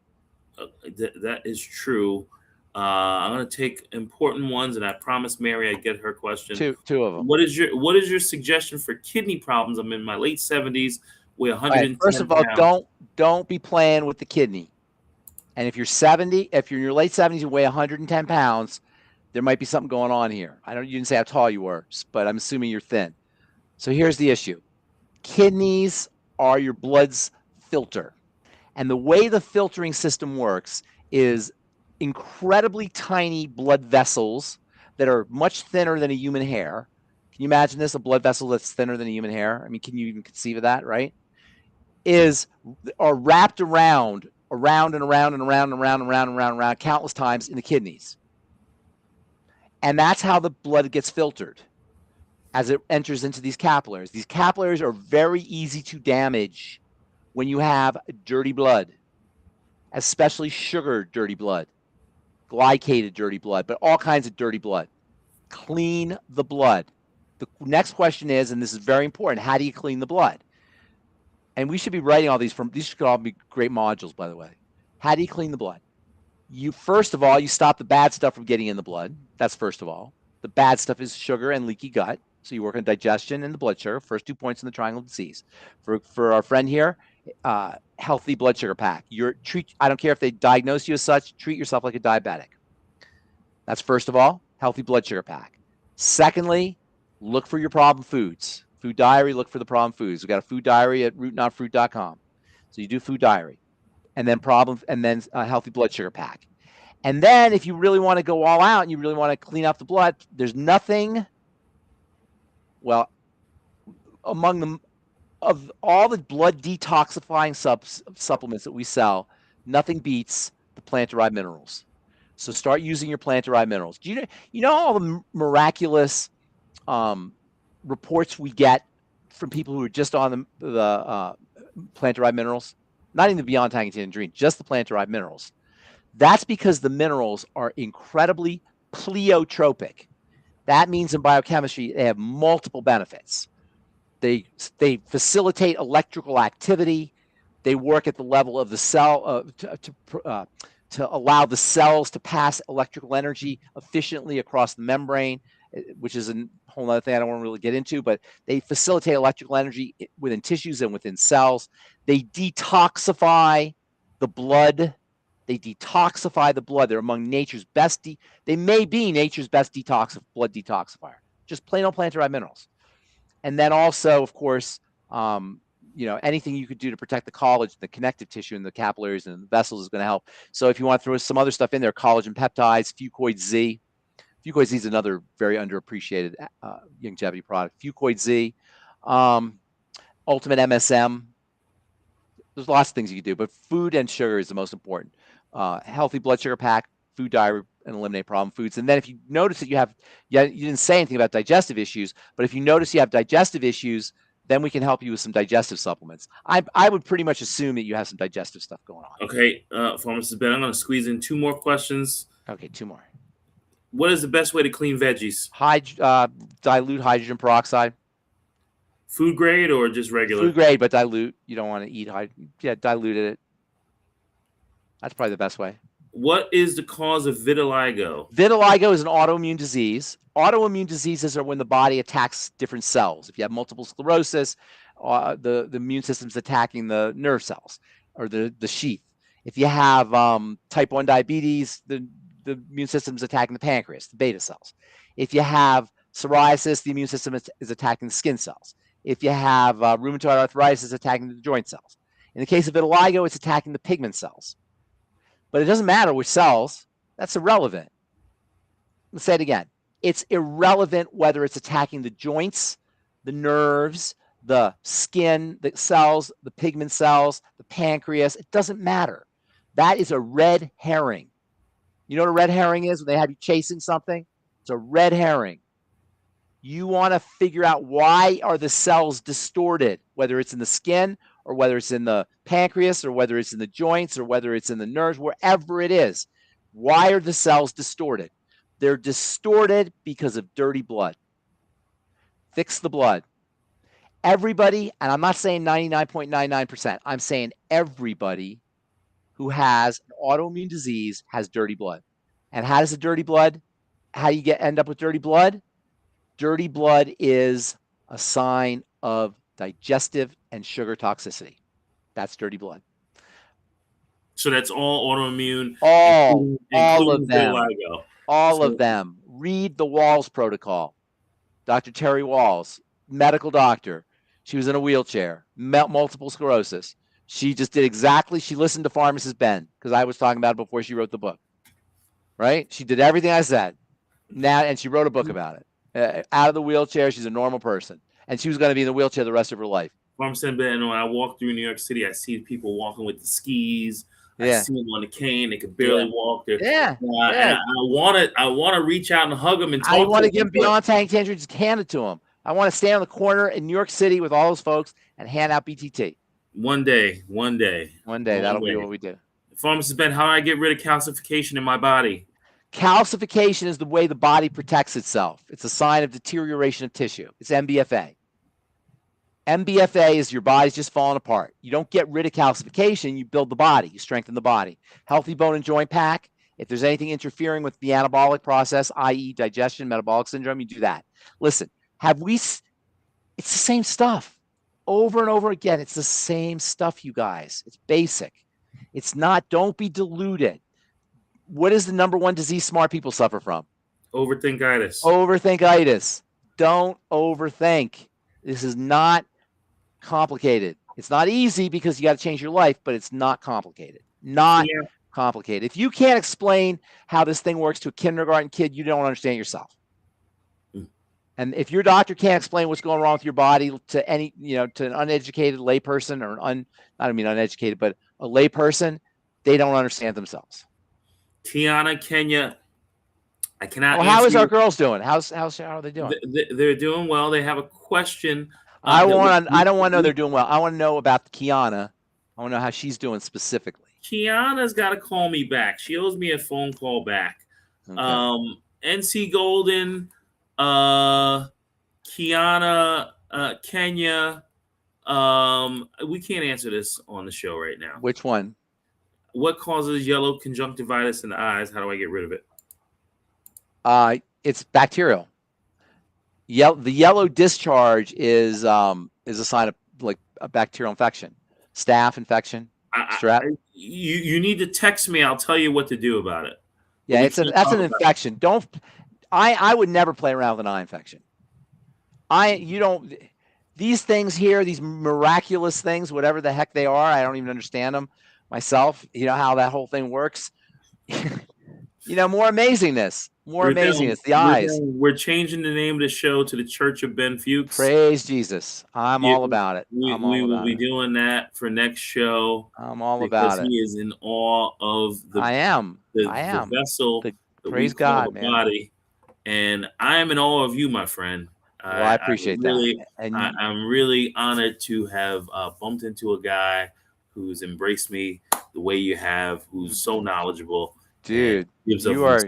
That is true. I'm going to take important ones, and I promised Mary I'd get her question. Two of them. What is your suggestion for kidney problems? I'm in my late 70s. Weigh 110 right, first of all, pounds. don't be playing with the kidney. And if you're 70, if you're in your late 70s and weigh 110 pounds, there might be something going on here. You didn't say how tall you were, but I'm assuming you're thin. So here's the issue. Kidneys are your blood's filter. And the way the filtering system works is incredibly tiny blood vessels that are much thinner than a human hair. Can you imagine this? A blood vessel that's thinner than a human hair? I mean, can you even conceive of that, right? Are wrapped around countless times in the kidneys. And that's how the blood gets filtered as it enters into these capillaries. These capillaries are very easy to damage when you have dirty blood, especially sugar dirty blood, glycated dirty blood, but all kinds of dirty blood. Clean the blood. The next question is, and this is very important, how do you clean the blood? And we should be writing all these these should all be great modules, by the way. How do you clean the blood? First of all, you stop the bad stuff from getting in the blood. That's first of all. The bad stuff is sugar and leaky gut. So you work on digestion and the blood sugar, first 2 points in the triangle of disease. For our friend here, healthy blood sugar pack. I don't care if they diagnose you as such, treat yourself like a diabetic. That's first of all, healthy blood sugar pack. Secondly, look for your problem foods. Food diary, look for the problem foods. We've got a food diary at rootnotfruit.com. So you do food diary. And then a healthy blood sugar pack. And then if you really want to go all out and you really want to clean up the blood, there's nothing, well, among them, of all the blood detoxifying supplements that we sell, nothing beats the plant-derived minerals. So start using your plant-derived minerals. Do you know all the miraculous reports we get from people who are just on the plant-derived minerals? Not even the Beyond Tangy Tangerine, just the plant-derived minerals. That's because the minerals are incredibly pleiotropic. That means in biochemistry, they have multiple benefits. They facilitate electrical activity. They work at the level of the cell to allow the cells to pass electrical energy efficiently across the membrane, which is a whole other thing I don't want to really get into, but they facilitate electrical energy within tissues and within cells. They detoxify the blood. They're among nature's best. They may be nature's best blood detoxifier. Just plain old plant-derived minerals. And then also, of course, anything you could do to protect the collagen, the connective tissue, and the capillaries and the vessels is going to help. So if you want to throw some other stuff in there, collagen peptides, FucoidZ. FucoidZ is another very underappreciated longevity product. FucoidZ, Ultimate MSM. There's lots of things you can do, but food and sugar is the most important. healthy blood sugar pack, food diary, and eliminate problem foods. And then if you notice that you didn't say anything about digestive issues, but if you notice you have digestive issues, then we can help you with some digestive supplements. I would pretty much assume that you have some digestive stuff going on. Okay, Pharmacist Ben, I'm going to squeeze in 2 more questions. Okay, 2 more. What is the best way to clean veggies? Dilute hydrogen peroxide. Food grade or just regular? Food grade, but dilute. You don't want to eat diluted it. That's probably the best way. What is the cause of vitiligo? Vitiligo is an autoimmune disease. Autoimmune diseases are when the body attacks different cells. If you have multiple sclerosis, the immune system's attacking the nerve cells or the sheath. If you have type 1 diabetes, the immune system's attacking the pancreas, the beta cells. If you have psoriasis, the immune system is attacking the skin cells. If you have rheumatoid arthritis, it's attacking the joint cells. In the case of vitiligo, it's attacking the pigment cells. But it doesn't matter which cells. That's irrelevant. Let's say it again. It's irrelevant whether it's attacking the joints, the nerves, the skin, the cells, the pigment cells, the pancreas. It doesn't matter. That is a red herring. You know what a red herring is? When they have you chasing something? It's a red herring. You want to figure out why are the cells distorted, whether it's in the skin or whether it's in the pancreas or whether it's in the joints or whether it's in the nerves, wherever it is. Why are the cells distorted? They're distorted because of dirty blood. Fix the blood. Everybody, and I'm not saying 99.99%, I'm saying everybody who has an autoimmune disease has dirty blood. And how does the dirty blood, how do you end up with dirty blood? Dirty blood is a sign of digestive and sugar toxicity. That's dirty blood. So that's all autoimmune. All of them. Vitiligo. All of them. Read the Walls protocol. Dr. Terry Walls, medical doctor. She was in a wheelchair, multiple sclerosis. She just did exactly, she listened to Pharmacist Ben, because I was talking about it before she wrote the book. Right? She did everything I said. And she wrote a book about it. Out of the wheelchair, she's a normal person. And she was going to be in the wheelchair the rest of her life. Pharmacist Ben, when I walk through New York City, I see people walking with the skis. Yeah. I see them on the cane. They could barely walk. And Yeah. I want to reach out and hug them and talk. I want to give them beyond Tangerine, just hand it to them. I want to stand on the corner in New York City with all those folks and hand out BTT. One day. That'll be what we do. Pharmacist Ben, how do I get rid of calcification in my body? Calcification is the way the body protects itself. It's a sign of deterioration of tissue. It's MBFA. MBFA is your body's just falling apart. You don't get rid of calcification, you build the body, you strengthen the body. Healthy bone and joint pack, if there's anything interfering with the anabolic process, i.e. digestion, metabolic syndrome, you do that. Listen, it's the same stuff. Over and over again, it's the same stuff, you guys. It's basic. It's not, don't be deluded. What is the number one disease smart people suffer from? Overthinkitis. Overthinkitis. Don't overthink. This is not complicated. It's not easy because you got to change your life, but it's not complicated. Complicated. If you can't explain how this thing works to a kindergarten kid, you don't understand yourself. And if your doctor can't explain what's going wrong with your body to any, to an uneducated layperson or I don't mean uneducated, but a layperson, they don't understand themselves. Tiana, Kenya, I cannot. Well, how is our girls doing? How are they doing? They're doing well. They have a question. I don't want to know they're doing well. I want to know about Kiana. I want to know how she's doing specifically. Kiana's got to call me back. She owes me a phone call back. Okay. NC Golden, Kiana, Kenya. We can't answer this on the show right now. Which one? What causes yellow conjunctivitis in the eyes? How do I get rid of it? It's bacterial. The yellow discharge is a sign of like a bacterial infection, staph infection, strep. You need to text me. I'll tell you what to do about it. Yeah, that's an infection. I would never play around with an eye infection. These things here, these miraculous things, whatever the heck they are, I don't even understand them myself. You know how that whole thing works. More amazingness. More amazing. It's the eyes. We're changing the name of the show to the Church of Ben Fuchs. Praise Jesus. I'm all about it. We will be doing that for next show. I'm all because about it. he is in awe of the vessel that we call the body. And I am in awe of you, my friend. Well, I appreciate that. And I'm really honored to have bumped into a guy who's embraced me the way you have, who's so knowledgeable. Dude, you are.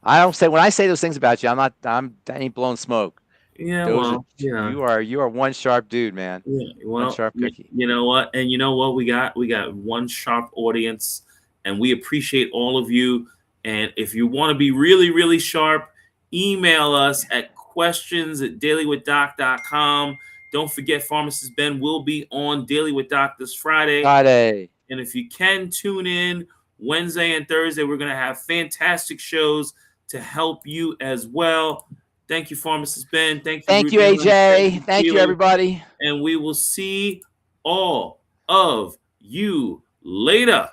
I don't say, when I say those things about you, that ain't blowing smoke. Yeah, you are one sharp dude, man. Yeah, well, one sharp cookie. You know what? And you know what? We got one sharp audience, and we appreciate all of you. And if you want to be really, really sharp, email us at questions@dailywithdoc.com. Don't forget, Pharmacist Ben will be on Daily with Doc this Friday. And if you can tune in Wednesday and Thursday, we're going to have fantastic shows to help you as well. Thank you, Pharmacist Ben. Thank you, AJ. Thank you, everybody. And we will see all of you later.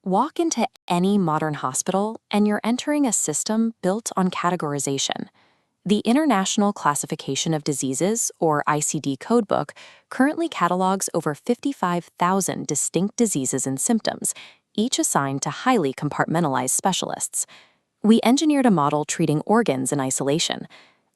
Walk into any modern hospital and you're entering a system built on categorization. The International Classification of Diseases, or ICD Codebook, currently catalogs over 55,000 distinct diseases and symptoms, each assigned to highly compartmentalized specialists. We engineered a model treating organs in isolation.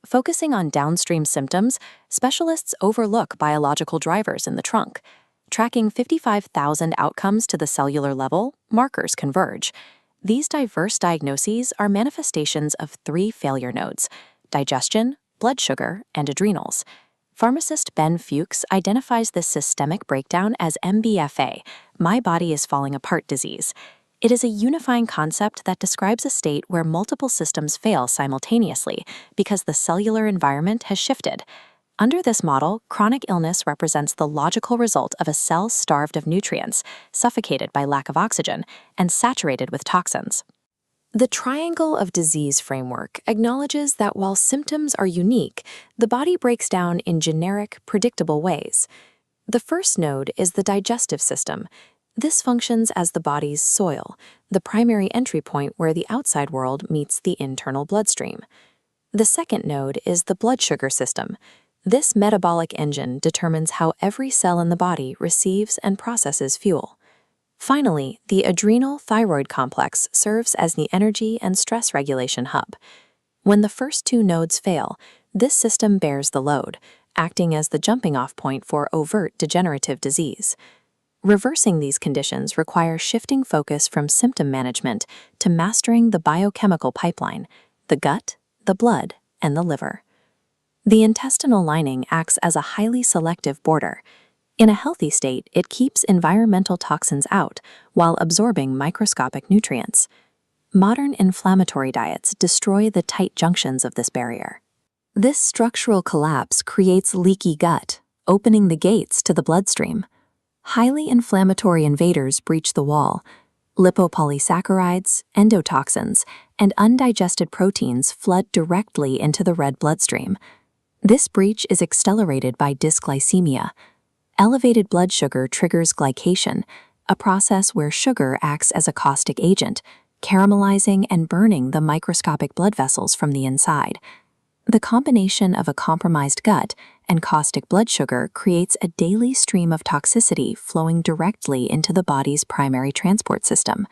Focusing on downstream symptoms, specialists overlook biological drivers in the trunk. Tracking 55,000 outcomes to the cellular level, markers converge. These diverse diagnoses are manifestations of 3 failure nodes: digestion, blood sugar, and adrenals. Pharmacist Ben Fuchs identifies this systemic breakdown as MBFA, my body is falling apart disease. It is a unifying concept that describes a state where multiple systems fail simultaneously because the cellular environment has shifted. Under this model, chronic illness represents the logical result of a cell starved of nutrients, suffocated by lack of oxygen, and saturated with toxins. The triangle of disease framework acknowledges that while symptoms are unique, the body breaks down in generic, predictable ways. The first node is the digestive system. This functions as the body's soil, the primary entry point where the outside world meets the internal bloodstream. The second node is the blood sugar system. This metabolic engine determines how every cell in the body receives and processes fuel. Finally, the adrenal-thyroid complex serves as the energy and stress regulation hub. When the first 2 nodes fail, this system bears the load, acting as the jumping-off point for overt degenerative disease. Reversing these conditions requires shifting focus from symptom management to mastering the biochemical pipeline, the gut, the blood, and the liver. The intestinal lining acts as a highly selective border. In a healthy state, it keeps environmental toxins out while absorbing microscopic nutrients. Modern inflammatory diets destroy the tight junctions of this barrier. This structural collapse creates leaky gut, opening the gates to the bloodstream. Highly inflammatory invaders breach the wall. Lipopolysaccharides, endotoxins, and undigested proteins flood directly into the red bloodstream. This breach is accelerated by dysglycemia. Elevated blood sugar triggers glycation, a process where sugar acts as a caustic agent, caramelizing and burning the microscopic blood vessels from the inside. The combination of a compromised gut and caustic blood sugar creates a daily stream of toxicity flowing directly into the body's primary transport system.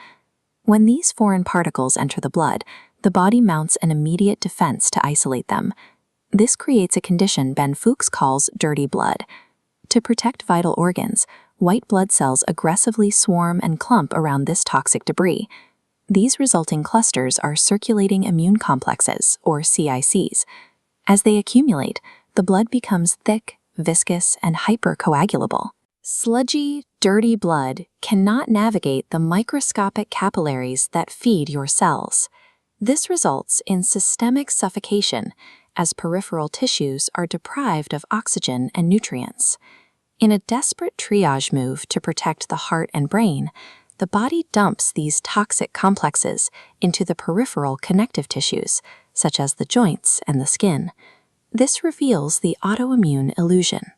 When these foreign particles enter the blood, the body mounts an immediate defense to isolate them. This creates a condition Ben Fuchs calls dirty blood. To protect vital organs, white blood cells aggressively swarm and clump around this toxic debris. These resulting clusters are circulating immune complexes, or CICs. As they accumulate, the blood becomes thick, viscous, and hypercoagulable. Sludgy, dirty blood cannot navigate the microscopic capillaries that feed your cells. This results in systemic suffocation, as peripheral tissues are deprived of oxygen and nutrients. In a desperate triage move to protect the heart and brain, the body dumps these toxic complexes into the peripheral connective tissues, such as the joints and the skin. This reveals the autoimmune illusion.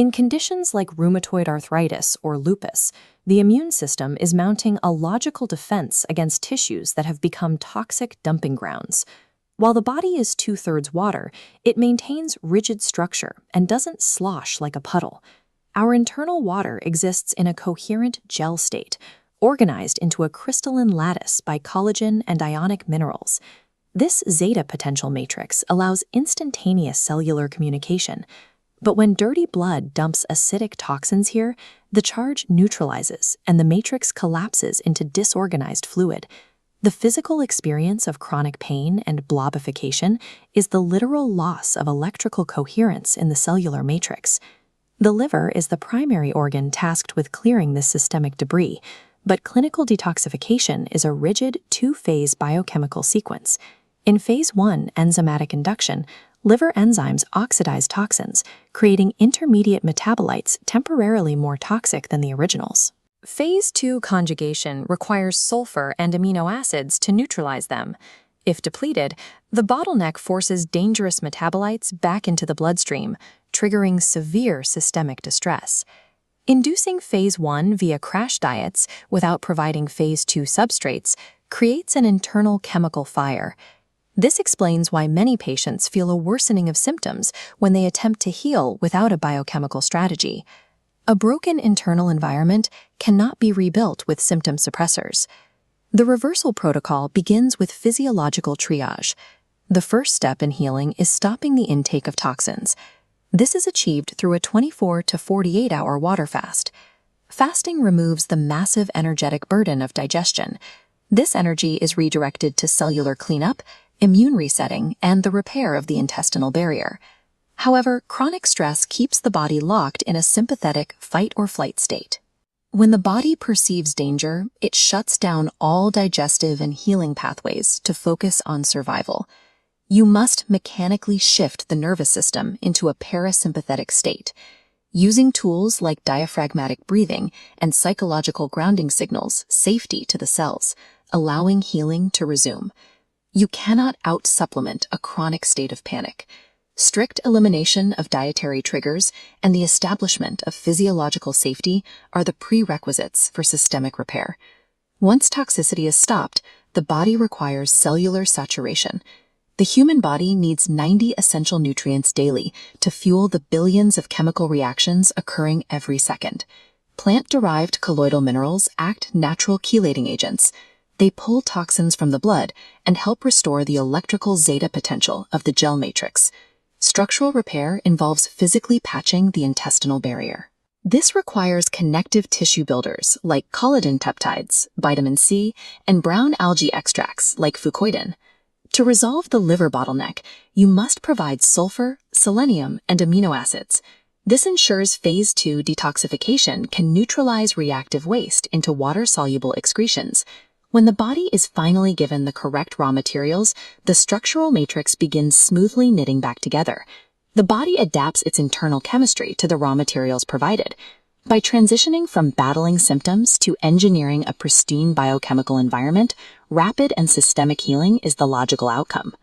In conditions like rheumatoid arthritis or lupus, the immune system is mounting a logical defense against tissues that have become toxic dumping grounds. While the body is 2/3 water, it maintains rigid structure and doesn't slosh like a puddle. Our internal water exists in a coherent gel state, organized into a crystalline lattice by collagen and ionic minerals. This zeta potential matrix allows instantaneous cellular communication. But when dirty blood dumps acidic toxins here, the charge neutralizes and the matrix collapses into disorganized fluid. The physical experience of chronic pain and blobification is the literal loss of electrical coherence in the cellular matrix. The liver is the primary organ tasked with clearing this systemic debris, but clinical detoxification is a rigid two-phase biochemical sequence. In phase 1 enzymatic induction, liver enzymes oxidize toxins, creating intermediate metabolites temporarily more toxic than the originals. Phase 2 conjugation requires sulfur and amino acids to neutralize them. If depleted, the bottleneck forces dangerous metabolites back into the bloodstream, triggering severe systemic distress. Inducing phase 1 via crash diets without providing phase 2 substrates creates an internal chemical fire. This explains why many patients feel a worsening of symptoms when they attempt to heal without a biochemical strategy. A broken internal environment cannot be rebuilt with symptom suppressors. The reversal protocol begins with physiological triage. The first step in healing is stopping the intake of toxins. This is achieved through a 24 to 48-hour water fast. Fasting removes the massive energetic burden of digestion. This energy is redirected to cellular cleanup, immune resetting, and the repair of the intestinal barrier. However, chronic stress keeps the body locked in a sympathetic fight-or-flight state. When the body perceives danger, it shuts down all digestive and healing pathways to focus on survival. You must mechanically shift the nervous system into a parasympathetic state. Using tools like diaphragmatic breathing and psychological grounding signals safety to the cells, allowing healing to resume. You cannot out-supplement a chronic state of panic. Strict elimination of dietary triggers and the establishment of physiological safety are the prerequisites for systemic repair. Once toxicity is stopped, the body requires cellular saturation. The human body needs 90 essential nutrients daily to fuel the billions of chemical reactions occurring every second. Plant-derived colloidal minerals act natural chelating agents. They pull toxins from the blood and help restore the electrical zeta potential of the gel matrix. Structural repair involves physically patching the intestinal barrier. This requires connective tissue builders like collagen peptides, vitamin C, and brown algae extracts like FucoidZ. To resolve the liver bottleneck, you must provide sulfur, selenium, and amino acids. This ensures phase 2 detoxification can neutralize reactive waste into water-soluble excretions. When the body is finally given the correct raw materials, the structural matrix begins smoothly knitting back together. The body adapts its internal chemistry to the raw materials provided. By transitioning from battling symptoms to engineering a pristine biochemical environment, rapid and systemic healing is the logical outcome.